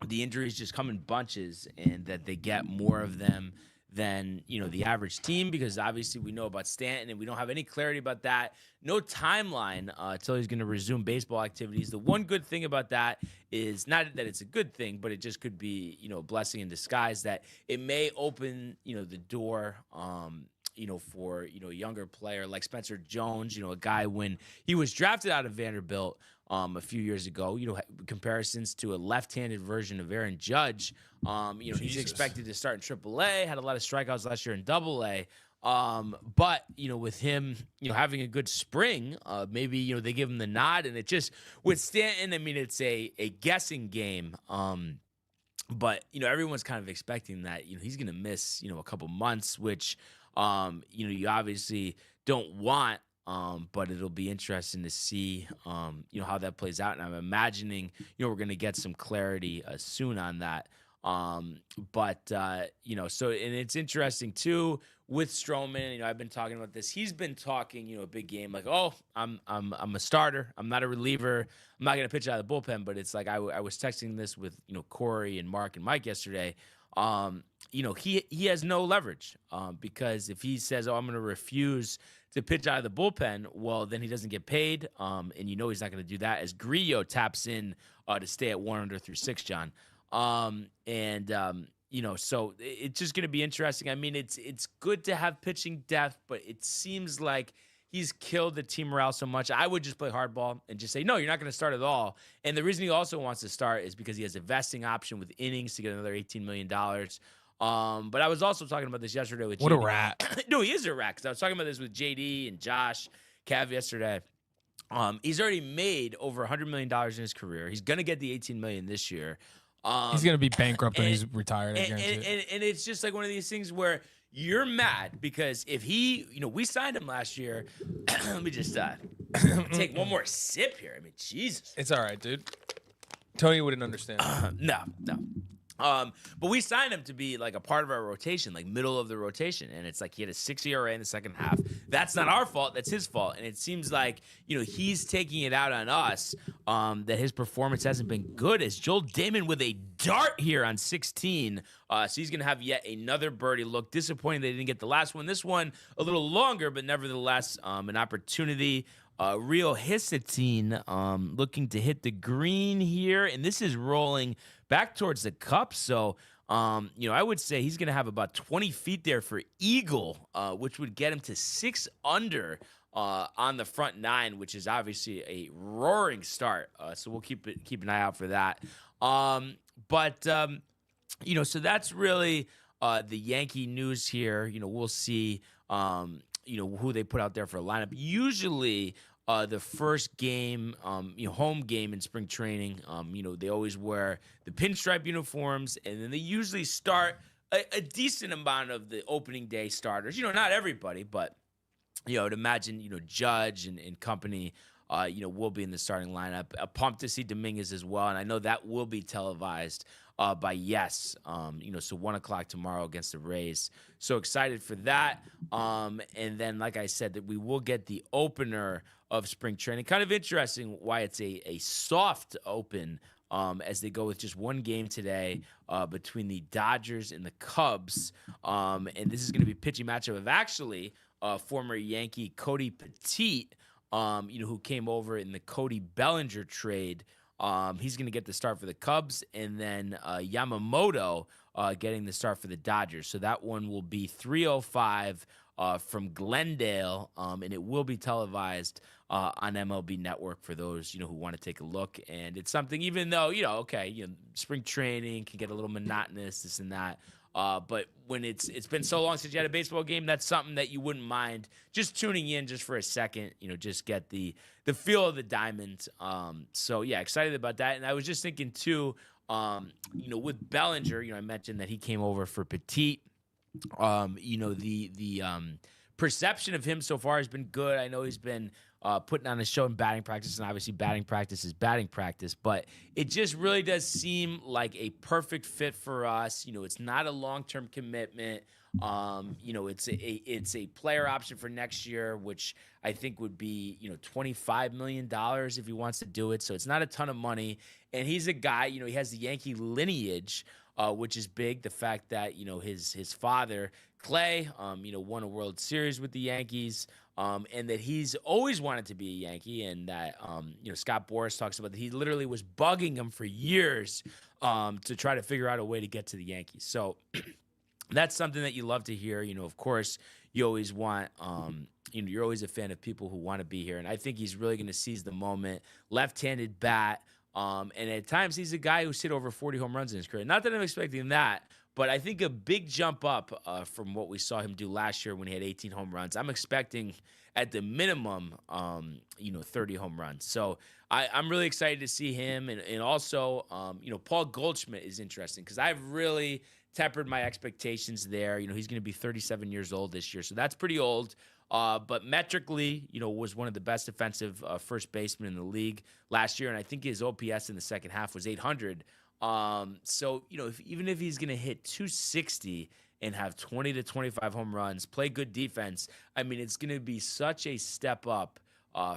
the injuries just come in bunches, and that they get more of them than the average team, because obviously we know about Stanton and we don't have any clarity about that. No timeline until he's going to resume baseball activities. The one good thing about that is not that it's a good thing, but it just could be a blessing in disguise, that it may open the door. For a younger player like Spencer Jones, a guy when he was drafted out of Vanderbilt a few years ago, comparisons to a left-handed version of Aaron Judge. He's expected to start in AAA, had a lot of strikeouts last year in AA. But with him, having a good spring, maybe they give him the nod, and it just with Stanton, I mean, it's a guessing game. But everyone's kind of expecting that he's going to miss a couple months, which you obviously don't want, but it'll be interesting to see, how that plays out. And I'm imagining, we're going to get some clarity soon on that. So, and it's interesting too with Strowman. I've been talking about this. He's been talking, a big game, like, oh, I'm a starter. I'm not a reliever. I'm not going to pitch out of the bullpen. But it's like I was texting this with Corey and Mark and Mike yesterday. He has no leverage because if he says, oh, I'm going to refuse to pitch out of the bullpen, well, then he doesn't get paid. And he's not going to do that as Grillo taps in to stay at 1 under through 6, John. So it's just going to be interesting. I mean, it's good to have pitching depth, but it seems like he's killed the team morale so much. I would just play hardball and just say, no, you're not going to start at all. And the reason he also wants to start is because he has a vesting option with innings to get another $18 million. But I was also talking about this yesterday with What JD. a rat. No, he is a rat, because I was talking about this with JD and Josh Cav yesterday. He's already made over $100 million in his career. He's going to get the $18 million this year. He's going to be bankrupt when he's retired. I guarantee it. And it's just like one of these things where you're mad because if he, we signed him last year. Let me just take one more sip here. I mean, Jesus. It's all right, dude. Tony wouldn't understand. No. But we signed him to be like a part of our rotation, like middle of the rotation. And it's like he had a 6 ERA in the second half. That's not our fault. That's his fault. And it seems like, he's taking it out on us, that his performance hasn't been good, as Joel Damon with a dart here on 16. So he's going to have yet another birdie. Look, disappointing they didn't get the last one. This one a little longer, but nevertheless, an opportunity. Rio Hissatine looking to hit the green here. And this is rolling back towards the cup. So, I would say he's going to have about 20 feet there for eagle, which would get him to 6 under on the front 9, which is obviously a roaring start. So we'll keep an eye out for that. So that's really the Yankee news here. We'll see, who they put out there for a lineup. Usually, the first game, home game in spring training, they always wear the pinstripe uniforms, and then they usually start a decent amount of the opening day starters. Not everybody, but, to imagine, Judge and company, will be in the starting lineup. Pumped to see Dominguez as well, and I know that will be televised by Yes. So 1 o'clock tomorrow against the Rays. So excited for that. And then, like I said, that we will get the opener of spring training. Kind of interesting why it's a soft open as they go with just one game today between the Dodgers and the Cubs. And this is going to be a pitching matchup of actually former Yankee Cody Petit, who came over in the Cody Bellinger trade. He's going to get the start for the Cubs, and then Yamamoto getting the start for the Dodgers. So that one will be 3:05 from Glendale, and it will be televised on MLB Network for those who want to take a look. And it's something, even though spring training can get a little monotonous, this and that. But when it's been so long since you had a baseball game, that's something that you wouldn't mind just tuning in just for a second, just get the feel of the diamond. So yeah, excited about that. And I was just thinking too, with Bellinger, I mentioned that he came over for Petit. The perception of him so far has been good. I know he's been putting on a show in batting practice, and obviously batting practice is batting practice, but it just really does seem like a perfect fit for us. It's not a long-term commitment. It's a player option for next year, which I think would be, $25 million if he wants to do it. So it's not a ton of money. And he's a guy, he has the Yankee lineage, which is big. The fact that, his father, Clay, won a World Series with the Yankees, and that he's always wanted to be a Yankee. And that, Scott Boras talks about that he literally was bugging him for years to try to figure out a way to get to the Yankees. So that's something that you love to hear. Of course, you always want, you're always a fan of people who want to be here. And I think he's really going to seize the moment. Left-handed bat. And at times, he's a guy who's hit over 40 home runs in his career. Not that I'm expecting that, but I think a big jump up from what we saw him do last year when he had 18 home runs. I'm expecting at the minimum, 30 home runs. So I'm really excited to see him. And also, Paul Goldschmidt is interesting because I've really tempered my expectations there. He's going to be 37 years old this year, so that's pretty old. But metrically, was one of the best defensive first basemen in the league last year, and I think his OPS in the second half was 800. So, even if he's going to hit 260 and have 20 to 25 home runs, play good defense, I mean, it's going to be such a step up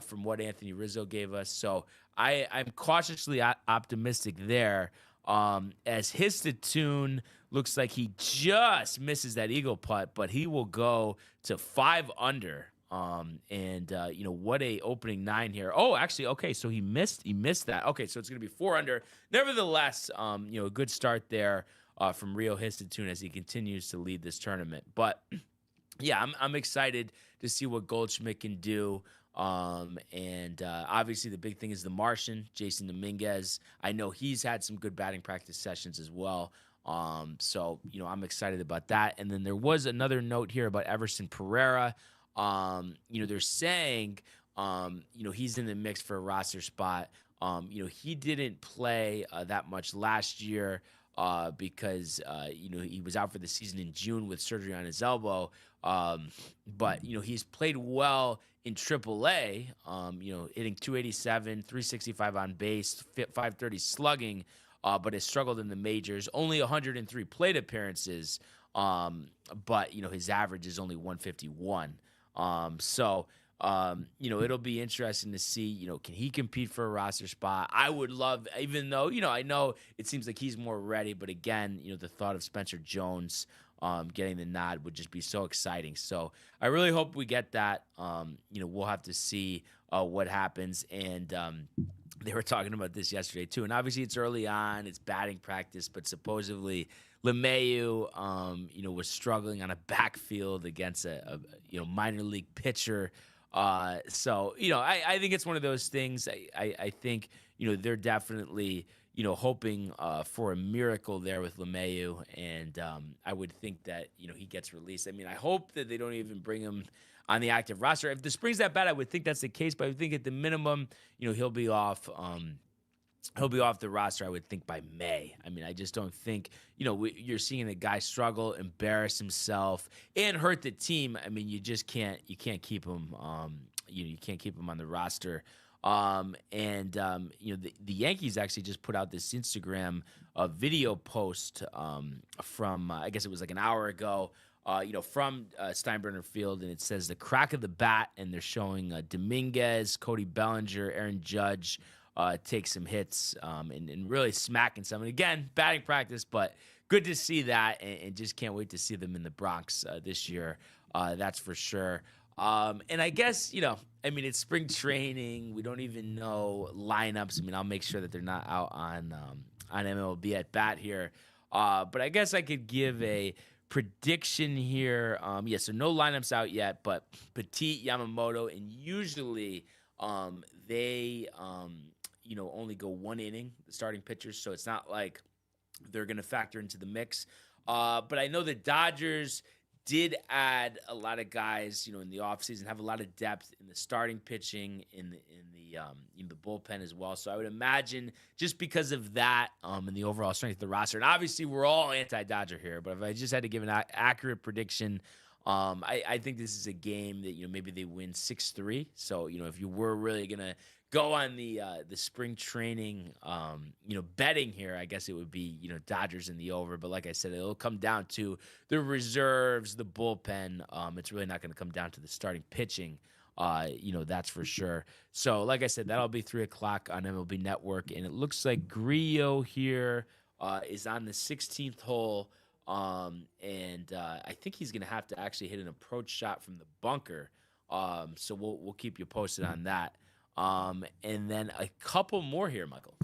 from what Anthony Rizzo gave us. So I'm cautiously optimistic there. As Histatoon looks like he just misses that eagle putt, but he will go to 5 under. What a opening 9 here. Oh, actually, okay, so he missed that. Okay, so it's going to be 4 under. Nevertheless, a good start there from Rio Histatoon as he continues to lead this tournament. But yeah, I'm excited to see what Goldschmidt can do. Obviously the big thing is the Martian, Jason Dominguez. I know he's had some good batting practice sessions as well. So I'm excited about that. And then there was another note here about Everson Pereira. They're saying, he's in the mix for a roster spot. He didn't play that much last year because, he was out for the season in June with surgery on his elbow. But he's played well in AAA, hitting 287, 365 on base, 530 slugging, but has struggled in the majors. Only 103 plate appearances, but his average is only 151. It'll be interesting to see, can he compete for a roster spot? I would love, even though, I know it seems like he's more ready, but again, the thought of Spencer Jones getting the nod would just be so exciting. So I really hope we get that. We'll have to see what happens. And they were talking about this yesterday too. And obviously it's early on, it's batting practice, but supposedly LeMahieu, was struggling on a backfield against a minor league pitcher. I think it's one of those things. I think, they're definitely, hoping for a miracle there with LeMahieu. And I would think that, he gets released. I mean, I hope that they don't even bring him on the active roster. If the spring's that bad, I would think that's the case. But I would think at the minimum, he'll be off. He'll be off the roster, I would think, by May. I mean, I just don't think, you're seeing a guy struggle, embarrass himself, and hurt the team. I mean, you can't keep him, you can't keep him on the roster. The Yankees actually just put out this Instagram video post from, I guess it was like an hour ago, from Steinbrenner Field, and it says the crack of the bat, and they're showing Dominguez, Cody Bellinger, Aaron Judge, take some hits and really smacking some. And again, batting practice, but good to see that, and just can't wait to see them in the Bronx this year. That's for sure. And I guess, it's spring training. We don't even know lineups. I'll make sure that they're not out on MLB at bat here. But I guess I could give a prediction here. So no lineups out yet, but Petit, Yamamoto, and usually they only go 1 inning, the starting pitchers, so it's not like they're going to factor into the mix. But I know the Dodgers did add a lot of guys, in the offseason, have a lot of depth in the starting pitching, in the bullpen as well. So I would imagine just because of that and the overall strength of the roster, and obviously we're all anti-Dodger here, but if I just had to give an accurate prediction, I think this is a game that, maybe they win 6-3. So, if you were really going to go on the spring training, betting here, I guess it would be, Dodgers in the over. But like I said, it'll come down to the reserves, the bullpen. It's really not going to come down to the starting pitching. That's for sure. So like I said, that'll be 3:00 on MLB Network. And it looks like Grillo here is on the 16th hole. And I think he's going to have to actually hit an approach shot from the bunker. So we'll keep you posted on that. And then a couple more here, Michael.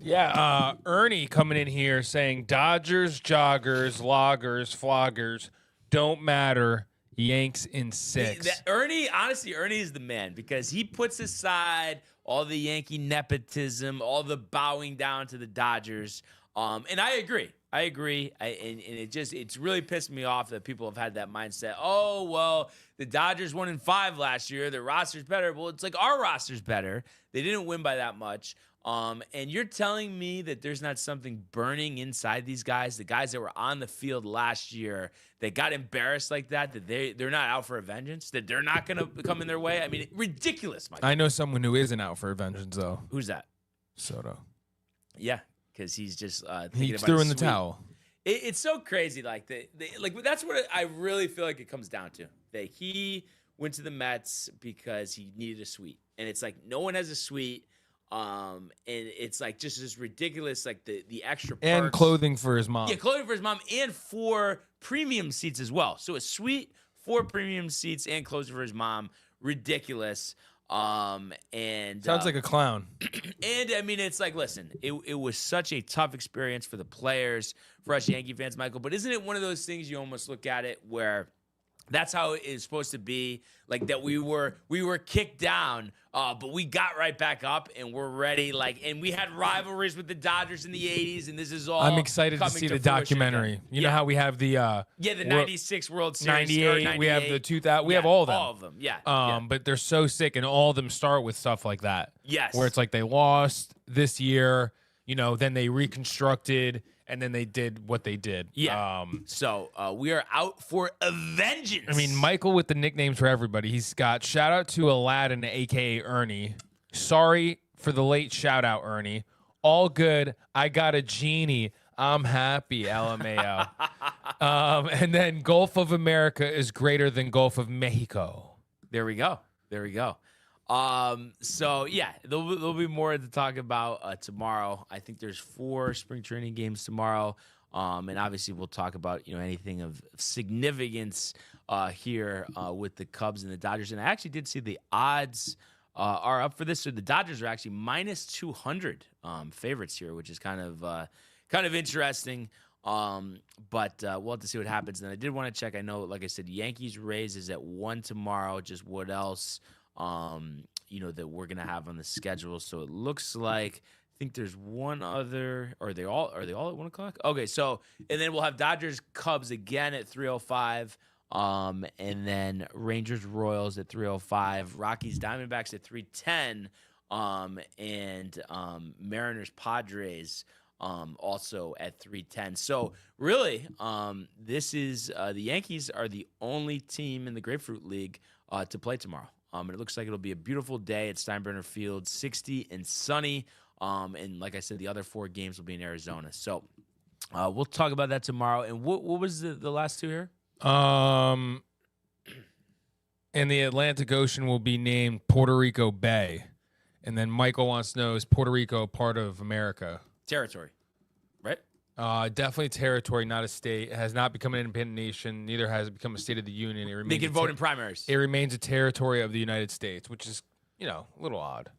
Yeah, Ernie coming in here saying Dodgers, joggers, loggers, floggers don't matter. Yanks in 6. Ernie is the man because he puts aside all the Yankee nepotism, all the bowing down to the Dodgers. And I agree. And it's really pissed me off that people have had that mindset. Oh, well, the Dodgers won in 5 last year. Their roster's better. Well, it's like our roster's better. They didn't win by that much. And you're telling me that there's not something burning inside these guys, the guys that were on the field last year that got embarrassed like that they're not out for a vengeance, that they're not going to come in their way? Ridiculous, Mike. I know someone who isn't out for a vengeance, though. Who's that? Soto. Yeah, because he's just he threw in the towel. It's so crazy. Like that's what I really feel like it comes down to. That he went to the Mets because he needed a suite, and it's like no one has a suite. And it's like just this ridiculous, like the extra perks. And clothing for his mom. Yeah, clothing for his mom and 4 premium seats as well. So a suite, 4 premium seats, and clothing for his mom. Ridiculous. And sounds like a clown. And it's like, listen, it was such a tough experience for the players, for us Yankee fans, Michael. But isn't it one of those things you almost look at it where that's how it is supposed to be, like that we were kicked down, but we got right back up and we're ready. And we had rivalries with the Dodgers in the 80s, and this is all. I'm excited to see the documentary. You know how we have the the 96 World Series, 98. We have the 2000. We have all of them. All of them. Yeah. But they're so sick, and all of them start with stuff like that. Yes. Where it's like they lost this year, then they reconstructed. And then they did what they did. Yeah. So we are out for a vengeance. Michael with the nicknames for everybody. He's got shout out to Aladdin, a.k.a. Ernie. Sorry for the late shout out, Ernie. All good. I got a genie. I'm happy, LMAO. And then Gulf of America is greater than Gulf of Mexico. There we go. So yeah, there'll be more to talk about tomorrow. I think there's 4 spring training games tomorrow. And obviously we'll talk about, anything of significance here with the Cubs and the Dodgers. And I actually did see the odds are up for this. So the Dodgers are actually minus 200 favorites here, which is kind of interesting. But we'll have to see what happens. And I did want to check. I know, like I said, Yankees Rays is at 1 tomorrow. Just what else? That we're gonna have on the schedule. So it looks like I think there's one other. Are they all at 1 o'clock? Okay, so and then we'll have Dodgers Cubs again at 3:05. And then Rangers Royals at 3:05. Rockies Diamondbacks at 3:10. And Mariners Padres also at 3:10. So really, this is the Yankees are the only team in the Grapefruit League to play tomorrow. And it looks like it'll be a beautiful day at Steinbrenner Field, 60 and sunny. And like I said, the other 4 games will be in Arizona. So we'll talk about that tomorrow. And what was the last 2 here? And the Atlantic Ocean will be named Puerto Rico Bay. And then Michael wants to know, is Puerto Rico part of America? Territory, right? Definitely territory, not a state. It has not become an independent nation. Neither has it become a state of the union. It They remains can vote in primaries. It remains a territory of the United States, which is, a little odd.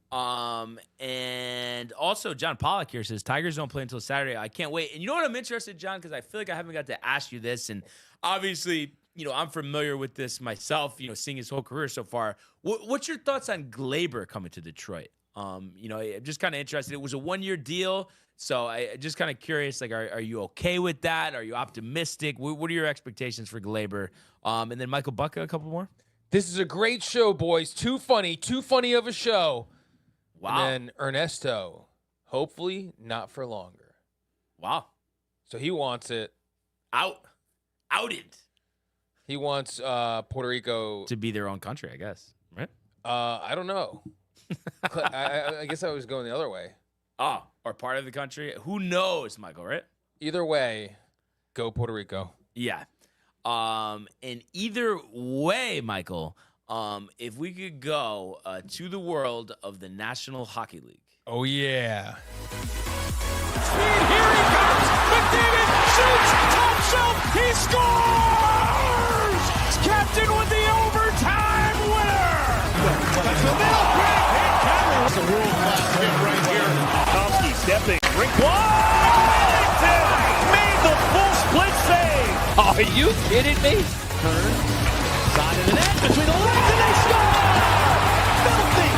And also John Pollock here says Tigers don't play until Saturday. I can't wait. And you know what I'm interested, John, because I feel like I haven't got to ask you this, and obviously, I'm familiar with this myself. Seeing his whole career so far. What's your thoughts on Glaber coming to Detroit? I'm just kind of interested. It was a 1-year deal, so I just kind of curious. Like, are you okay with that? Are you optimistic? What are your expectations for Glaber? And then Michael Bucka, a couple more. This is a great show, boys. Too funny of a show. Wow. And then Ernesto, hopefully not for longer. Wow. So he wants it outed He wants Puerto Rico to be their own country, I guess. Right? I don't know. I guess I was going the other way. Oh, or part of the country. Who knows, Michael, right? Either way, go Puerto Rico. Yeah. And either way, Michael, if we could go to the world of the National Hockey League. Oh, yeah. Speed, here he comes. McDavid shoots, top shelf, he scores! Captain with the overtime winner! That's the middle break. That's a world-class hit right here. Tomsky stepping, rink Washington made the full split save. Are you kidding me? Turn, side of the net, between the legs, and they score! Filthy!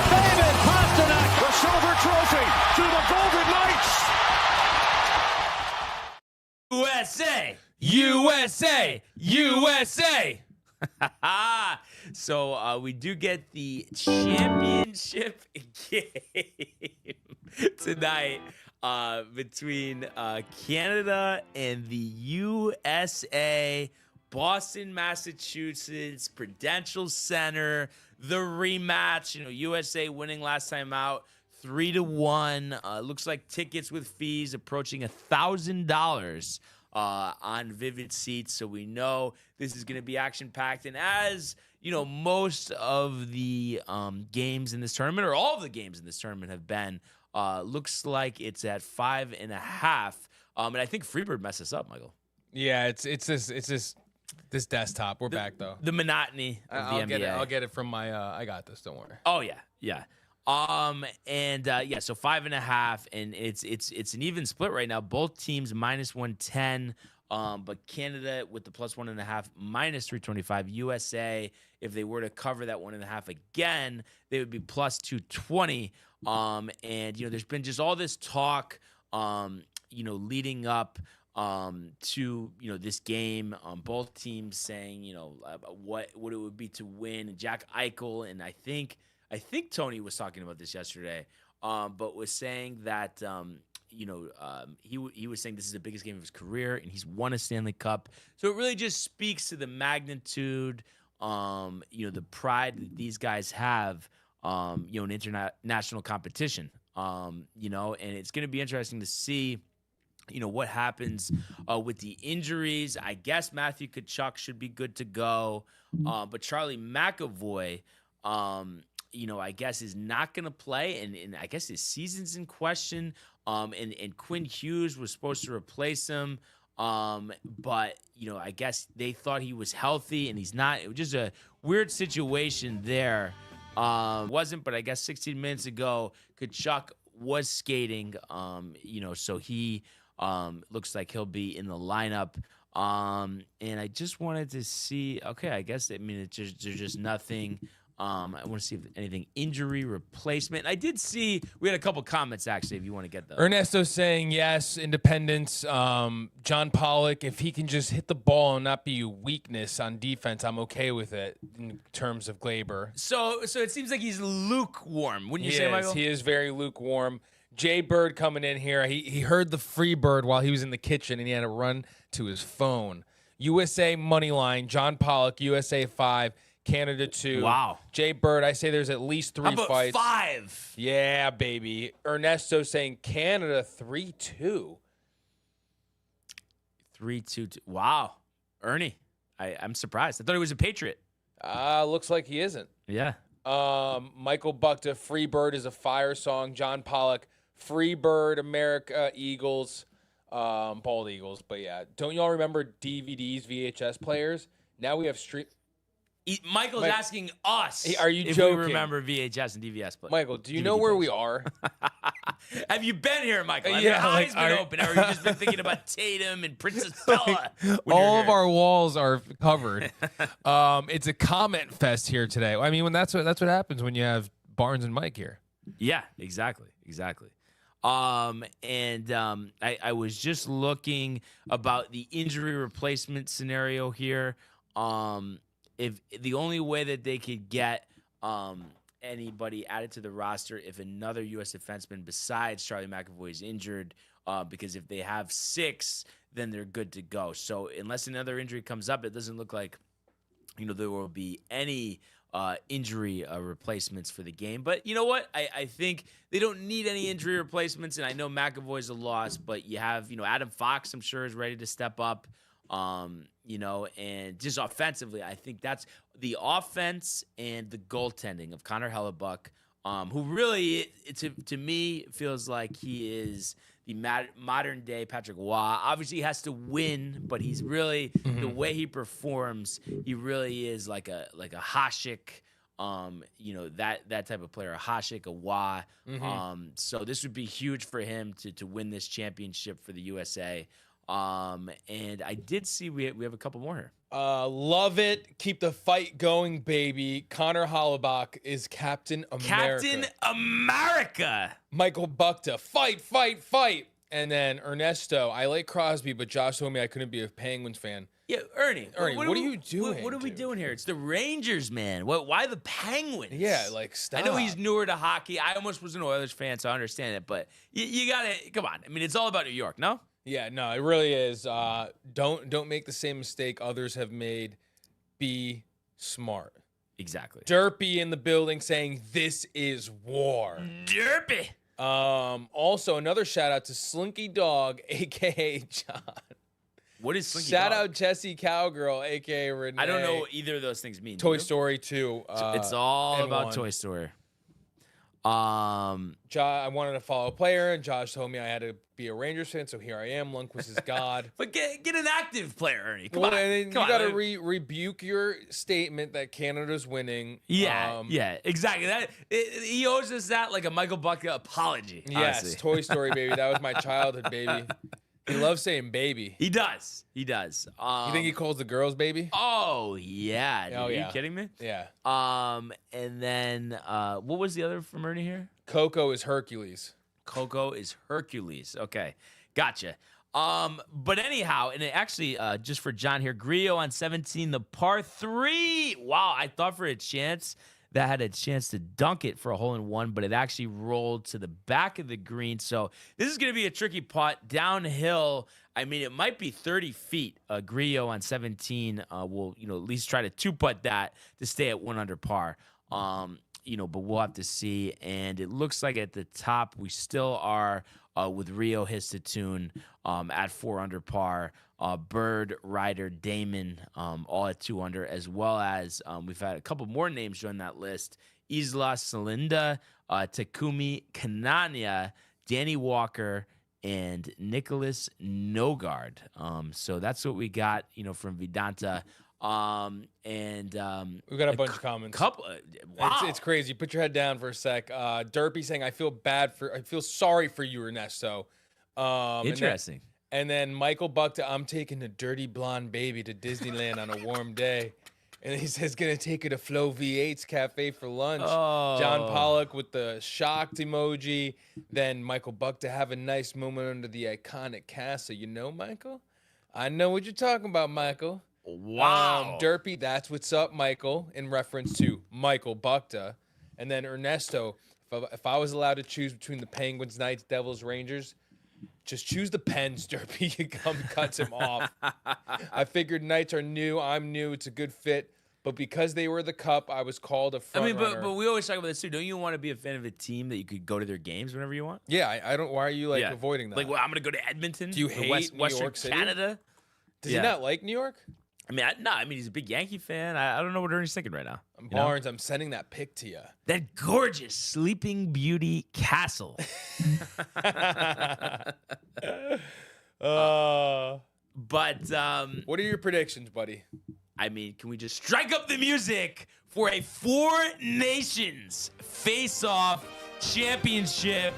David Pasternak, the silver trophy to the Golden Knights. USA! USA! USA! So we do get the championship game tonight between Canada and the USA. Boston, Massachusetts, Prudential Center, the rematch. USA winning last time out 3-1. Looks like tickets with fees approaching $1,000 on Vivid Seats. So we know this is going to be action packed. And as most of the games in this tournament, or all of the games in this tournament, have been, looks like it's at 5.5. And I think Freebird messed us up, Michael. Yeah, it's this desktop. We're back though. The monotony of the NBA. I'll get it from my. I got this. Don't worry. Oh yeah. So 5.5, and it's an even split right now. Both teams -110, but Canada with the +1.5 -325. USA, if they were to cover that 1.5 again, they would be +220. And there's been just all this talk, leading up to this game, both teams saying what it would be to win. And Jack Eichel, and I think Tony was talking about this yesterday, but was saying that he was saying this is the biggest game of his career, and he's won a Stanley Cup. So it really just speaks to the magnitude, the pride that these guys have, in international competition, and it's going to be interesting to see what happens with the injuries. I guess Matthew Tkachuk should be good to go. But Charlie McAvoy, I guess is not going to play. And I guess his season's in question. And Quinn Hughes was supposed to replace him. But, I guess they thought he was healthy and he's not. It was just a weird situation there. Wasn't, but I guess 16 minutes ago, Tkachuk was skating, so he looks like he'll be in the lineup. And I just wanted to see, there's just nothing. I want to see if anything injury replacement. I did see we had a couple comments actually, if you want to get those. Ernesto saying yes, independence. John Pollock, if he can just hit the ball and not be a weakness on defense, I'm okay with it in terms of Glaber. So it seems like he's lukewarm, wouldn't you say, Michael? He is very lukewarm. Jay Bird coming in here. He heard the free bird while he was in the kitchen, and he had to run to his phone. USA money line. John Pollock, USA 5. Canada 2. Wow. Jay Bird, I say there's at least 3 How about fights. 5? Yeah, baby. Ernesto saying Canada 3-2. 3-2. Wow. Ernie, I'm surprised. I thought he was a Patriot. Looks like he isn't. Yeah. Michael Buckta, Free Bird is a fire song. John Pollock, Free Bird, America, Eagles, bald Eagles. But yeah, don't y'all remember DVDs, VHS players? Now we have stream. Michael's asking us. Hey, are you if joking? we remember VHS and DVS? But Michael, do you know where we are? have you been here, Michael? Have Yeah, your eyes like, been open? Or have you just been thinking about Tatum and Princess Bella? when All you're of here? our walls are covered. It's a comment fest here today. I mean, that's what happens when you have Barnes and Mike here. Yeah, exactly. I was just looking about the injury replacement scenario here. If the only way that they could get anybody added to the roster if another U.S. defenseman besides Charlie McAvoy is injured, because if they have 6, then they're good to go. So unless another injury comes up, it doesn't look like there will be any injury replacements for the game. But you know what? I think they don't need any injury replacements, and I know McAvoy's a loss, but you have Adam Fox, I'm sure, is ready to step up. And just offensively, I think that's the offense and the goaltending of Connor Hellebuck, who really, to me, feels like he is the modern day Patrick Waugh. Obviously, he has to win, but he's really the way he performs. He really is like a Hasek, that type of player, a Hasek, a Waugh. So this would be huge for him to win this championship for the USA. And I did see we have a couple more here. Love it. Keep the fight going, baby. Connor Hellebuck is Captain America. Captain America. Michael Buckta, fight. And then Ernesto, I like Crosby, but Josh told me I couldn't be a Penguins fan. Yeah, Ernie, what are you doing? What are we dude? doing here? It's the Rangers, man. Why the Penguins? Yeah, like, stop. I know he's newer to hockey. I almost was an Oilers fan, so I understand it. But you gotta come on. I mean, it's all about New York, no? Yeah, no, it really is. Don't make the same mistake others have made. Be smart. Exactly. Derpy in the building saying this is war. Derpy. Also, another shout out to Slinky Dog, aka John. What is Slinky Shout Dog? out Jessie Cowgirl, aka Renee. I don't know what either of those things mean. Toy Story 2. It's all and about 1. Toy Story. I wanted to follow a player, and Josh told me I had to be a Rangers fan, so here I am. Lundqvist is God. But get an active player, Ernie. Come Well, on. and then Come you on. got to rebuke your statement that Canada's winning. Yeah, exactly. He owes us that like a Michael Buckta apology. Yes, honestly. Toy Story, baby. That was my childhood, baby. He loves saying baby. He does. You think he calls the girls baby? Oh yeah. Dude. Oh, Are yeah. you kidding me? Yeah. And then what was the other from Ernie here? Coco is Hercules. Coco is Hercules. Okay, gotcha. But anyhow, and it actually, just for John here, Grillo on 17, the par 3. Wow, I thought for a chance that had a chance to dunk it for a hole-in-one, but it actually rolled to the back of the green. So this is going to be a tricky putt downhill. I mean, it might be 30 feet. Grillo on 17 will, at least try to two-putt that to stay at 1 under par. But we'll have to see. And it looks like at the top we still are with Rio Histatoon at 4 under par. Bird, Ryder, Damon, all at 2 under, as well as we've had a couple more names join that list. Isla Salinda, Takumi Kananya, Danny Walker, and Nicholas Nogard. So that's what we got, from Vedanta. We got a bunch of comments. Wow. It's crazy. Put your head down for a sec. Derpy saying, I feel sorry for you, Ernesto. Interesting. And then Michael Buckta, I'm taking a dirty blonde baby to Disneyland on a warm day. And he says, gonna take her to Flo V8's Cafe for lunch. Oh. John Pollock with the shocked emoji. Then Michael Buckta, have a nice moment under the iconic castle. You know, Michael? I know what you're talking about, Michael. Wow. Derpy, that's what's up, Michael, in reference to Michael Buckta. And then Ernesto, if I was allowed to choose between the Penguins, Knights, Devils, Rangers, just choose the Pens, Derpy. He cuts him off. I figured Knights are new. I'm new. It's a good fit. But because they were the Cup, I was called a front runner. But we always talk about this too. Don't you want to be a fan of a team that you could go to their games whenever you want? Yeah, I don't. Why are you avoiding that? Like, well, I'm gonna go to Edmonton. Do you hate New Western York City? Canada? Does he not like New York? I mean, he's a big Yankee fan. I don't know what Ernie's thinking right now. You know? Barnes, I'm sending that pic to you. That gorgeous Sleeping Beauty castle. But what are your predictions, buddy? I mean, can we just strike up the music for a Four Nations face-off championship,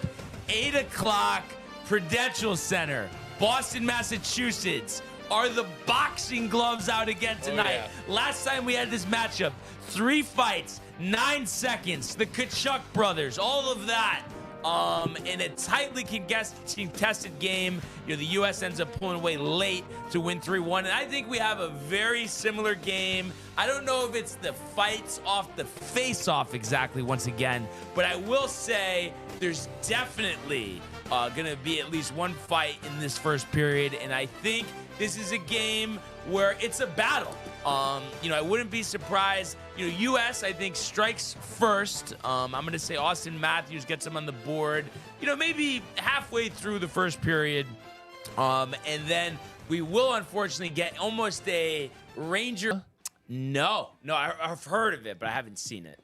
8 o'clock, Prudential Center, Boston, Massachusetts. Are the boxing gloves out again tonight? Yeah. Last time we had this matchup, 3 fights, 9 seconds, the Kachuk brothers, all of that. In a tightly contested game, you know, the U.S. ends up pulling away late to win 3-1. And I think we have a very similar game. I don't know if it's the fights off the face-off exactly once again, but I will say there's definitely going to be at least one fight in this first period. And I think this is a game where it's a battle. I wouldn't be surprised. U.S. I think strikes first. I'm going to say Austin Matthews gets him on the board. Maybe halfway through the first period, and then we will unfortunately get almost a Ranger. No, I've heard of it, but I haven't seen it.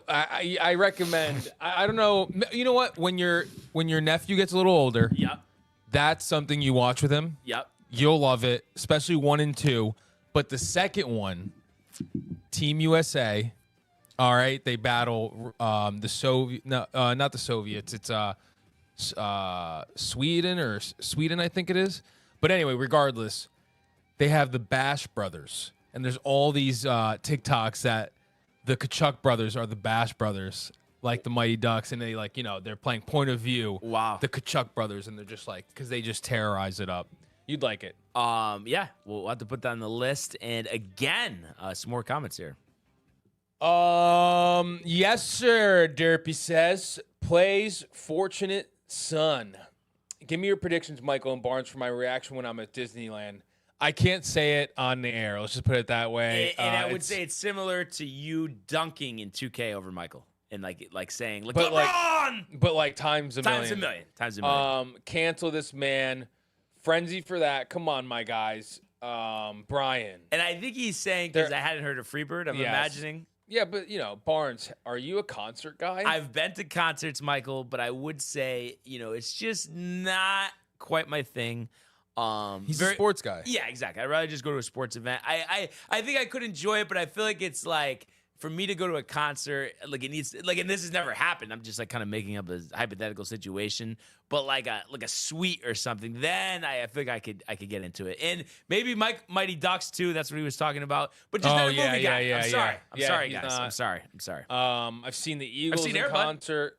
I recommend. I don't know. You know what? When your nephew gets a little older, Yep. that's something you watch with him. Yep. You'll love it, especially 1 and 2. But the second one, Team USA. All right, they battle the Soviet. No, not the Soviets. It's Sweden, I think it is. But anyway, regardless, they have the Bash brothers, and there's all these TikToks that the Kachuk brothers are the Bash brothers, like the Mighty Ducks, and they they're playing point of view. Wow. The Kachuk brothers, and they're just because they just terrorize it up. You'd like it. Yeah, we'll have to put that on the list. And again, some more comments here. Yes, sir. Derpy says, plays fortunate son. Give me your predictions, Michael and Barnes, for my reaction when I'm at Disneyland. I can't say it on the air. Let's just put it that way. And I would say it's similar to you dunking in 2K over Michael. And like saying, look, but LeBron! But times a million. Times a million. Cancel this man. Frenzy for that. Come on, my guys. Brian. And I think he's saying, because I hadn't heard of Freebird, I'm imagining. Yeah, but, Barnes, are you a concert guy? I've been to concerts, Michael, but I would say, it's just not quite my thing. He's a sports guy. Yeah, exactly. I'd rather just go to a sports event. I think I could enjoy it, but I feel like it's like, for me to go to a concert, and this has never happened. I'm just kind of making up a hypothetical situation, but like a suite or something. Then I feel like I could get into it, and maybe Mighty Ducks too. That's what he was talking about. But just not a movie guy. I'm sorry. I'm sorry, guys. I'm sorry. I've seen the Eagles in Air concert.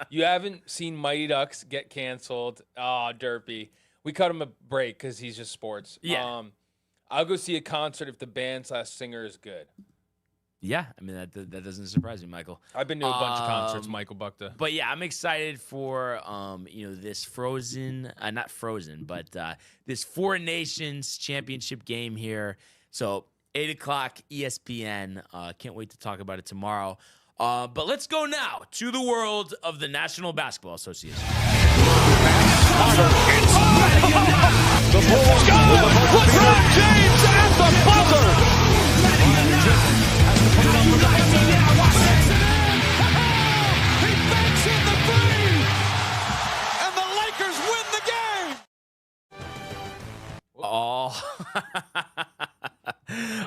You haven't seen Mighty Ducks get canceled. Oh, Derpy. We cut him a break because he's just sports. Yeah. I'll go see a concert if the band/singer is good. Yeah, I mean that doesn't surprise me, Michael. I've been to a bunch of concerts, Michael Buckta. But yeah, I'm excited for this this Four Nations championship game here. So 8 o'clock ESPN. Can't wait to talk about it tomorrow. But let's go now to the world of the National Basketball Association. The Bulls LeBron James at the buzzer. He banks in the three, and the Lakers win the game.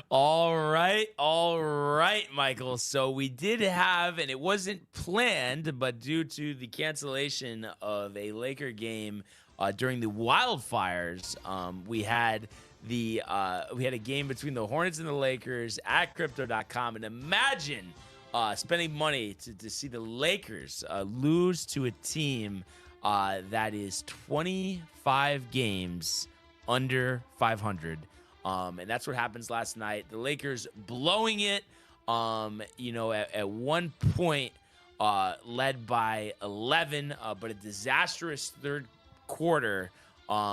All right, Michael. So we did have, and it wasn't planned, but due to the cancellation of a Laker game during the wildfires, we had a game between the Hornets and the Lakers at Crypto.com, and imagine spending money to see the Lakers lose to a team that is 25 games under 500. And that's what happens last night. The Lakers blowing it, at one point led by 11, but a disastrous third quarter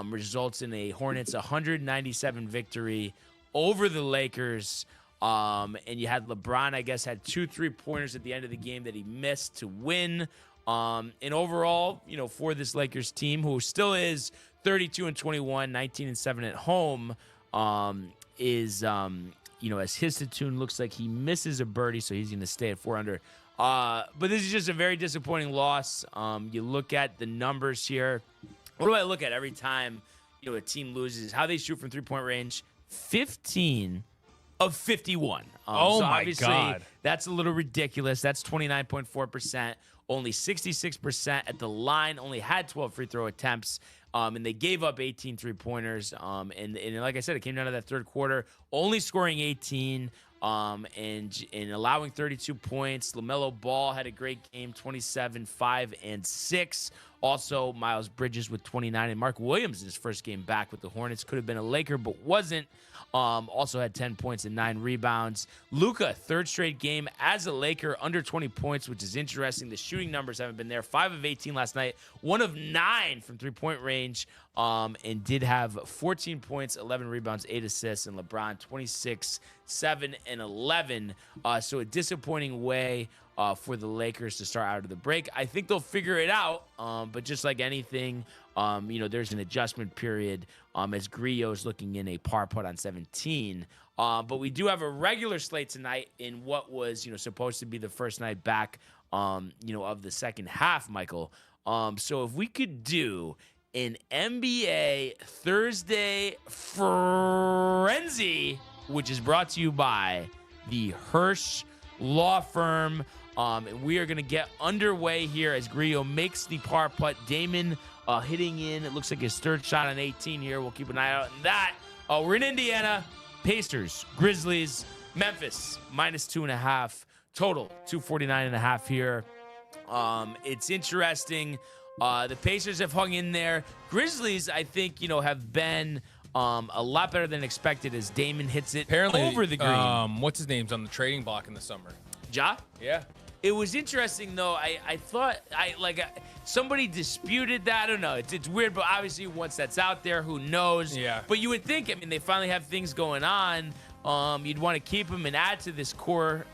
results in a Hornets 197 victory over the Lakers. And you had LeBron, I guess, had 2 3-pointers at the end of the game that he missed to win. And overall, for this Lakers team, who still is 32-21, 19-7 at home, is as Histatune looks like he misses a birdie, so he's going to stay at 4 under. But this is just a very disappointing loss. You look at the numbers here. What do I look at every time a team loses? How they shoot from 3-point range. 15 of 51. Oh, so my obviously, God. That's a little ridiculous. That's 29.4%. Only 66% at the line. Only had 12 free throw attempts. And they gave up 18 3-pointers. And like I said, it came down to that third quarter. Only scoring 18 and allowing 32 points. LaMelo Ball had a great game, 27, 5, and 6. Also, Miles Bridges with 29. And Mark Williams in his first game back with the Hornets. Could have been a Laker, but wasn't. Also had 10 points and 9 rebounds. Luka, third straight game as a Laker, under 20 points, which is interesting. The shooting numbers haven't been there. 5 of 18 last night. 1 of 9 from 3-point range. And did have 14 points, 11 rebounds, 8 assists. And LeBron, 26, 7, and 11. So a disappointing way for the Lakers to start out of the break. I think they'll figure it out. But just like anything, there's an adjustment period as Grillo's looking in a par putt on 17. But we do have a regular slate tonight in what was, supposed to be the first night back, of the second half, Michael. So if we could do an NBA Thursday Frenzy, which is brought to you by the Hirsch Law Firm. And we are going to get underway here as Grillo makes the par putt. Damon hitting in. It looks like his third shot on 18 here. We'll keep an eye out on that. We're in Indiana. Pacers, Grizzlies, Memphis, -2.5. Total, 249.5 here. It's interesting. The Pacers have hung in there. Grizzlies, I think, have been a lot better than expected as Damon hits it Apparently, over the green. What's his name's on the trading block in the summer? Ja? Yeah. It was interesting, though. I thought somebody disputed that. I don't know. It's weird, but obviously once that's out there, who knows? Yeah. But you would think, they finally have things going on. You'd want to keep him and add to this core,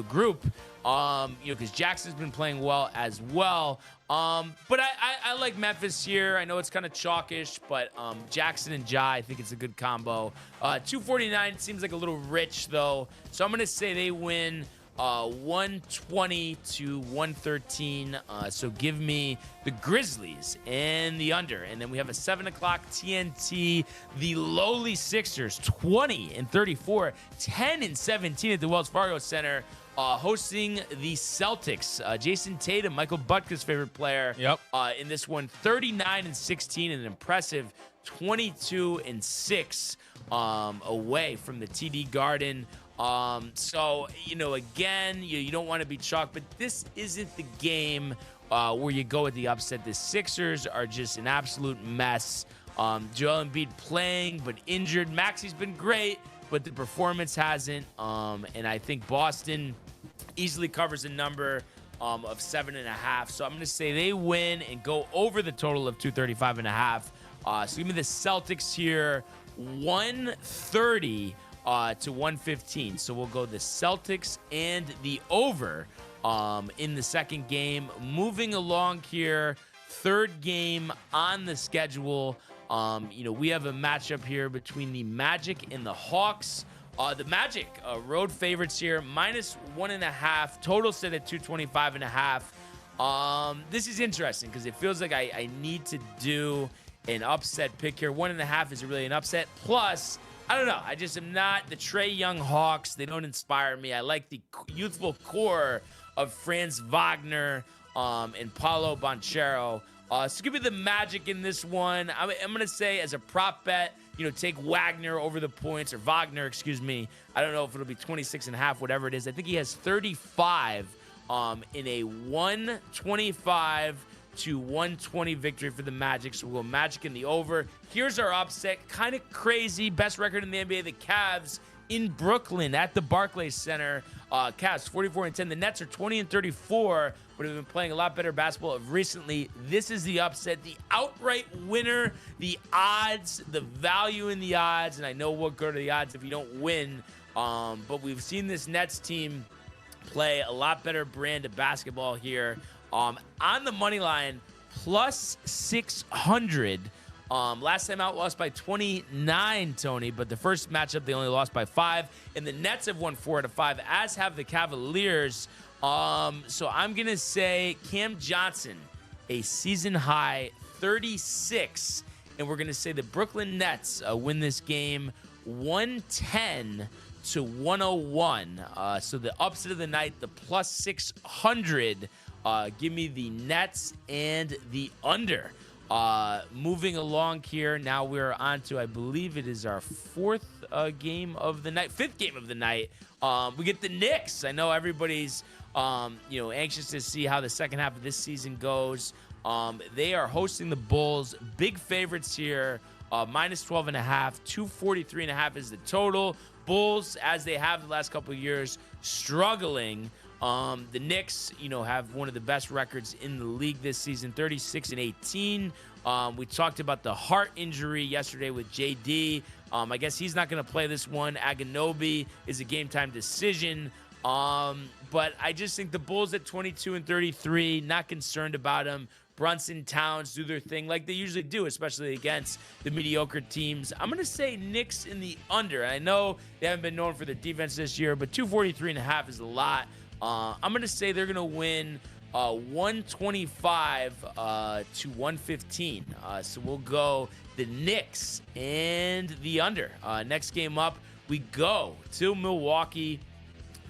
group, because Jackson's been playing well as well. But I like Memphis here. I know it's kind of chalkish, but Jackson and Ja, I think it's a good combo. 249 seems like a little rich, though. So I'm going to say they win 120-113. So give me the Grizzlies and the under. And then we have a 7 o'clock TNT. The lowly Sixers, 20-34, 10-17 at the Wells Fargo Center. Hosting the Celtics. Jason Tatum, Michael Butka's favorite player. Yep. In this one, 39-16, an impressive 22-6 away from the TD Garden. So, again, you don't want to be chalk, but this isn't the game where you go with the upset. The Sixers are just an absolute mess. Joel Embiid playing, but injured. Maxi's been great, but the performance hasn't. And I think Boston easily covers a number of 7.5. So I'm going to say they win and go over the total of 235.5. So give me the Celtics here, 130 to 115. So we'll go the Celtics and the over in the second game. Moving along here, third game on the schedule. We have a matchup here between the Magic and the Hawks. The Magic, road favorites here, -1.5. Total set at 225.5. This is interesting because it feels like I need to do an upset pick here. 1.5 is really an upset. Plus, I don't know. I just am not the Trae Young Hawks. They don't inspire me. I like the youthful core of Franz Wagner and Paolo Banchero. So give me the Magic in this one. I'm going to say as a prop bet, take Wagner over the points, or Wagner, excuse me. I don't know if it'll be 26.5, whatever it is. I think he has 35 in a 125 to 120 victory for the Magic. So we'll go Magic in the over. Here's our upset. Kind of crazy. Best record in the NBA, the Cavs in Brooklyn at the Barclays Center. Cavs 44-10. The Nets are 20-34, but have been playing a lot better basketball recently. This is the upset, the outright winner, the odds, the value in the odds, and I know what go to the odds if you don't win. But we've seen this Nets team play a lot better brand of basketball here. On the money line, plus 600. Last time out, lost by 29, Tony, but the first matchup, they only lost by 5. And the Nets have won 4 out of 5, as have the Cavaliers. So I'm going to say Cam Johnson, a season-high 36. And we're going to say the Brooklyn Nets win this game 110 to 101. So the upset of the night, the plus 600. Give me the Nets and the under. Moving along here, now we're on to, I believe it is our fifth game of the night. We get the Knicks. I know everybody's, anxious to see how the second half of this season goes. They are hosting the Bulls. Big favorites here. Minus 12.5. 243.5 is the total. Bulls, as they have the last couple of years, struggling. The Knicks, have one of the best records in the league this season, 36-18. We talked about the heart injury yesterday with JD. I guess he's not going to play this one. Anunoby is a game-time decision. But I just think the Bulls at 22-33, not concerned about him. Brunson, Towns do their thing like they usually do, especially against the mediocre teams. I'm going to say Knicks in the under. I know they haven't been known for their defense this year, but 243.5 is a lot. I'm going to say they're going to win 125 to 115. So we'll go the Knicks and the under. Next game up, we go to Milwaukee.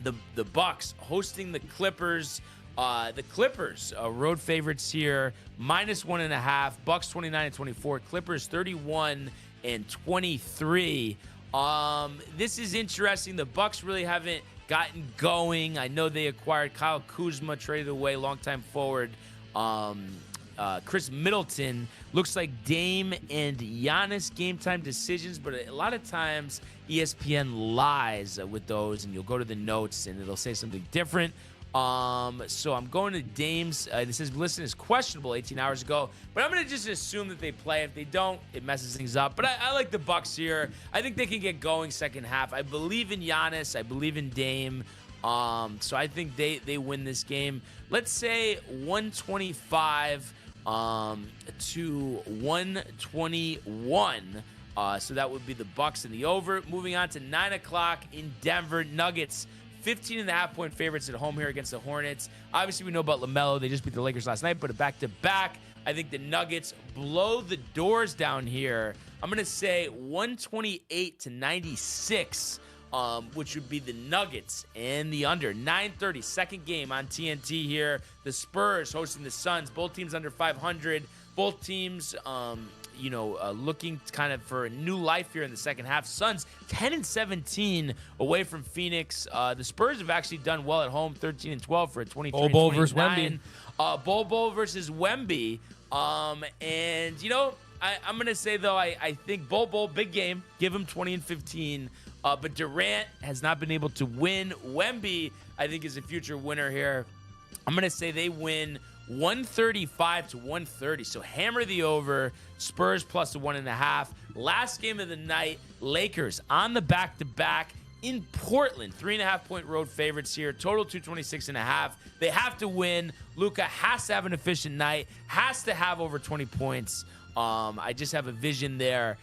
The Bucks hosting the Clippers. The Clippers, road favorites here, minus 1.5. Bucks 29-24. Clippers 31-23. This is interesting. The Bucks really haven't gotten going. I know they acquired Kyle Kuzma, traded away longtime forward Chris Middleton. Looks like Dame and Giannis game time decisions, but a lot of times ESPN lies with those, and you'll go to the notes and it'll say something different. So I'm going to Dame's. This says listed as questionable 18 hours ago, but I'm going to just assume that they play. If they don't, it messes things up. But I like the Bucks here. I think they can get going second half. I believe in Giannis. I believe in Dame. So I think they win this game. Let's say 125 to 121. So that would be the Bucks in the over. Moving on to 9 o'clock in Denver. Nuggets 15.5-point favorites at home here against the Hornets. Obviously, we know about LaMelo. They just beat the Lakers last night, but a back-to-back. I think the Nuggets blow the doors down here. I'm going to say 128 to 96, which would be the Nuggets and the under. 9:30, second game on TNT here. The Spurs hosting the Suns. Both teams under 500. Both teams looking kind of for a new life here in the second half. Suns 10-17 away from Phoenix. The Spurs have actually done well at home, 13-12 for a 23-29. Bol versus Wemby. Bol versus Wemby. And I'm gonna say though, I think Bol big game. Give him 20-15. But Durant has not been able to win. Wemby, I think, is a future winner here. I'm gonna say they win 135 to 130. So hammer the over. Spurs plus the 1.5. Last game of the night, Lakers on the back-to-back in Portland. 3.5-point road favorites here. Total 226.5. They have to win. Luka has to have an efficient night. Has to have over 20 points. I just have a vision there.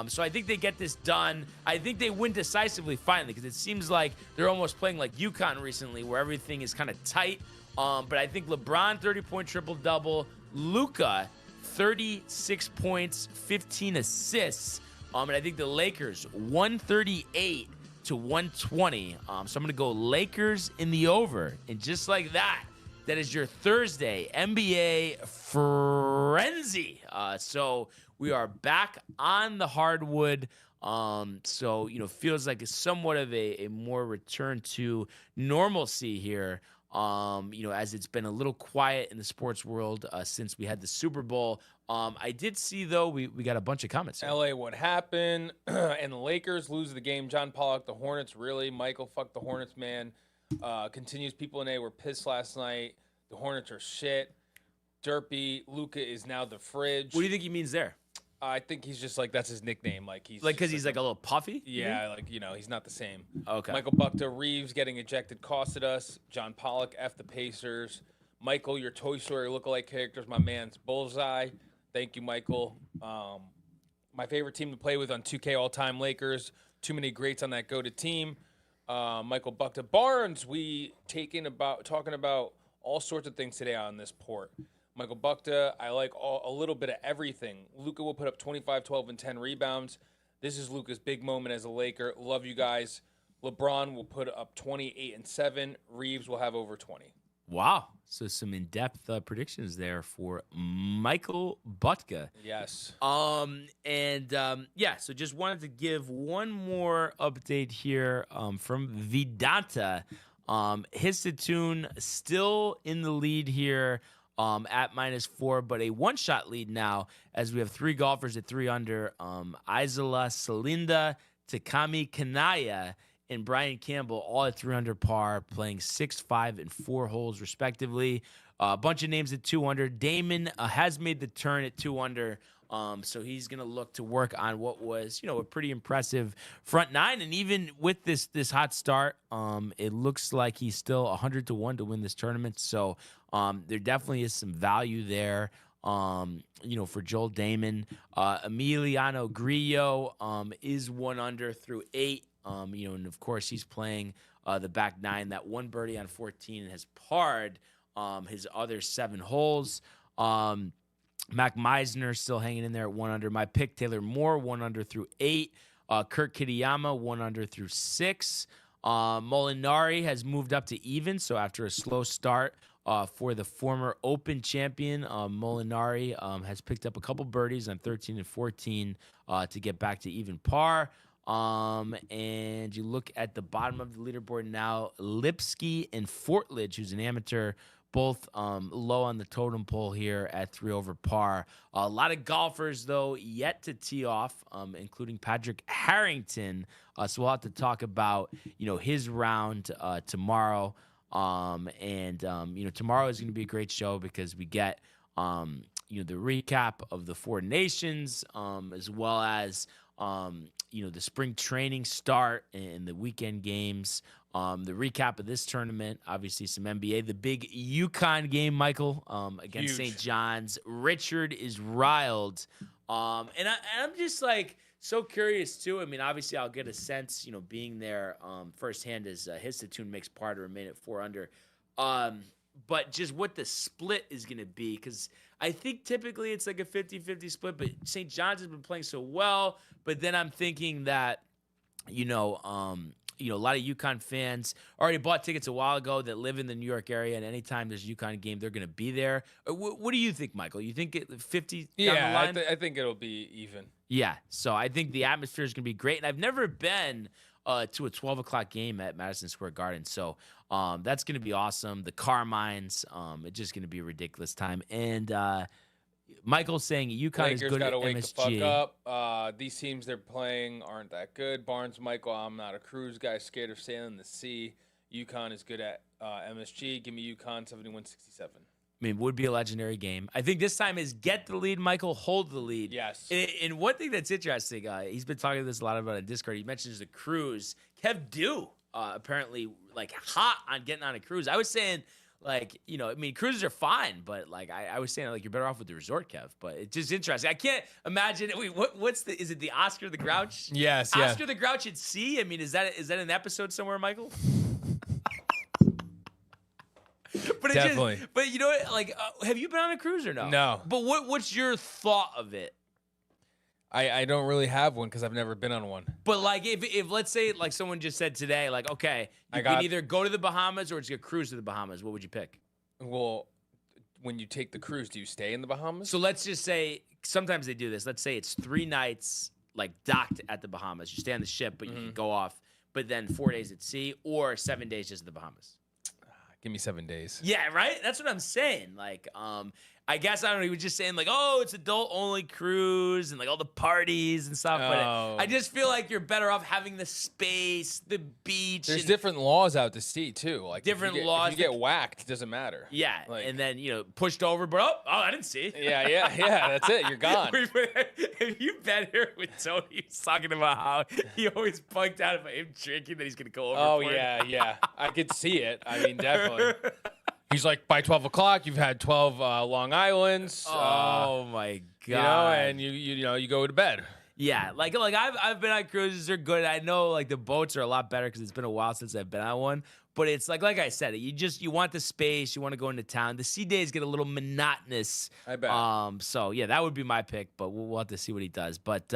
So I think they get this done. I think they win decisively finally, because it seems like they're almost playing like UConn recently, where everything is kind of tight. But I think LeBron, 30-point triple-double. Luka, 36 points, 15 assists. And I think the Lakers, 138 to 120. So I'm going to go Lakers in the over. And just like that, that is your Thursday NBA frenzy. So we are back on the hardwood. So, feels like it's somewhat of a more return to normalcy here. As it's been a little quiet in the sports world since we had the Super Bowl. I did see, though, we got a bunch of comments here. LA, what happened? And the Lakers lose the game. John Pollock, the Hornets, really? Michael, fuck the Hornets, man. Continues, people in A were pissed last night. The Hornets are shit. Derpy, Luka is now the fridge. What do you think he means there? I think he's just like, that's his nickname. Like, he's because he's like a little puffy? Yeah, he's not the same. Okay. Michael Buckter, Reeves getting ejected costed us. John Pollock, F the Pacers. Michael, your Toy Story lookalike characters, my man's Bullseye. Thank you, Michael. My favorite team to play with on 2K all-time Lakers. Too many greats on that go-to team. Michael Buckta Barnes, we talking about all sorts of things today on this port. Michael Buckta, I like a little bit of everything. Luka will put up 25, 12, and 10 rebounds. This is Luka's big moment as a Laker. Love you guys. LeBron will put up 28 and 7. Reeves will have over 20. Wow. So some in-depth predictions there for Michael Butka. Yes. So just wanted to give one more update here from Vidanta. Hisatun still in the lead here at -4, but a one-shot lead now as we have 3 golfers at 3 under. Isola Salinda, Takami Kanaya, and Brian Campbell all at 3 under par, playing 6, 5, and 4 holes respectively. A bunch of names at 2 under. Damon has made the turn at 2 under, so he's going to look to work on what was, a pretty impressive front 9. And even with this hot start, it looks like he's still 100-1 to win this tournament. So there definitely is some value there. For Joel Damon. Emiliano Grillo is 1 under through 8. And of course he's playing the back 9. That one birdie on 14 and has parred his other 7 holes. Mac Meisner still hanging in there at 1 under. My pick, Taylor Moore, 1 under through 8. Kurt Kitayama, 1 under through 6. Molinari has moved up to even, so after a slow start for the former Open champion, Molinari has picked up a couple birdies on 13 and 14 to get back to even par. And you look at the bottom of the leaderboard now, Lipsky and Fortledge, who's an amateur, both low on the totem pole here at 3 over par. A lot of golfers, though, yet to tee off, including Patrick Harrington. So we'll have to talk about, his round tomorrow. Tomorrow is going to be a great show because we get, the recap of the 4 nations, as well as, the spring training start and the weekend games, the recap of this tournament, obviously some NBA, the big UConn game, Michael, against St. John's. Richard is riled. And I'm just so curious too. I mean, obviously I'll get a sense, being there firsthand as Hisatun makes par to remain at 4 under. But just what the split is going to be, because I think typically it's like a 50-50 split, but St. John's has been playing so well. But then I'm thinking that, a lot of UConn fans already bought tickets a while ago that live in the New York area, and anytime there's a UConn game, they're going to be there. What do you think, Michael? You think 50 down the line? I think it'll be even. Yeah, so I think the atmosphere is going to be great. And I've never been to a 12 o'clock game at Madison Square Garden, so that's going to be awesome. The Carmines, it's just going to be a ridiculous time. And Michael's saying UConn Lakers is good at gotta wake MSG. the fuck up. These teams they're playing aren't that good. Barnes, Michael, I'm not a cruise guy, scared of sailing the sea. UConn is good at MSG. Give me UConn 71-67. I mean, would be a legendary game. I think this time is get the lead, Michael, hold the lead. Yes. And one thing that's interesting, he's been talking this a lot about on Discord. He mentions the cruise. Kev Dew, apparently, hot on getting on a cruise. I was saying, cruises are fine, but I was saying you're better off with the resort, Kev. But it's just interesting. I can't imagine. Is it the Oscar the Grouch? Yes. Oscar the Grouch at sea. I mean, is that an episode somewhere, Michael? But definitely. But have you been on a cruise or no? No. But what's your thought of it? I don't really have one because I've never been on one. But if let's say someone just said today, okay, you can either go to the Bahamas or it's a cruise to the Bahamas. What would you pick? Well, when you take the cruise, do you stay in the Bahamas? So let's just say sometimes they do this. Let's say it's 3 nights docked at the Bahamas. You stay on the ship, but you can go off. But then 4 days at sea or 7 days just at the Bahamas. Give me 7 days. Yeah, right? That's what I'm saying. I guess, I don't know, he was just saying, it's adult-only cruise and, all the parties and stuff. Oh. But I just feel like you're better off having the space, the beach. There's different laws out to sea, too. Different laws. If you get whacked, it doesn't matter. Yeah, and then, pushed over, but, I didn't see. Yeah, that's it. You're gone. Have you been here with Tony? He's talking about how he always punked out about him drinking that he's going to go over. Oh, yeah. I could see it. I mean, definitely. He's like, by 12 o'clock, you've had 12 Long Islands. Oh my god! You know, and you go to bed. Yeah, like I've been on cruises. They're good. I know like the boats are a lot better because it's been a while since I've been on one. But it's like I said, you want the space. You want to go into town. The sea days get a little monotonous. I bet. So yeah, that would be my pick. But we'll have to see what he does. But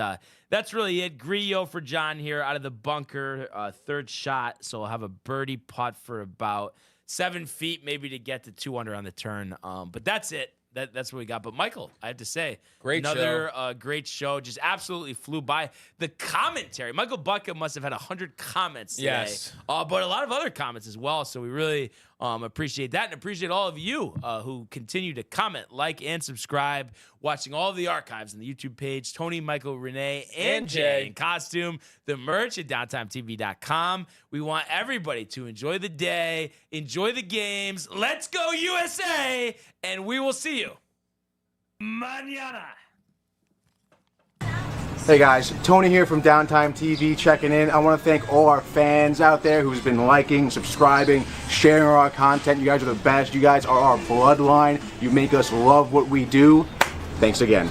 that's really it. Grillo for John here out of the bunker, third shot. So we'll have a birdie putt for about 7 feet, maybe to get to 2 under on the turn. But that's it. That's what we got. But Michael, I have to say, another great show. Just absolutely flew by. The commentary, Michael Butka must have had 100 comments today. Yes. But a lot of other comments as well. So we really appreciate that and appreciate all of you who continue to comment, like, and subscribe. Watching all of the archives on the YouTube page. Tony, Michael, Renee, and Jay in costume. The merch at downtimetv.com. We want everybody to enjoy the day, enjoy the games. Let's go USA, and we will see you mañana. Hey guys, Tony here from Downtime TV checking in. I want to thank all our fans out there who's been liking, subscribing, sharing our content. You guys are the best. You guys are our bloodline. You make us love what we do. Thanks again.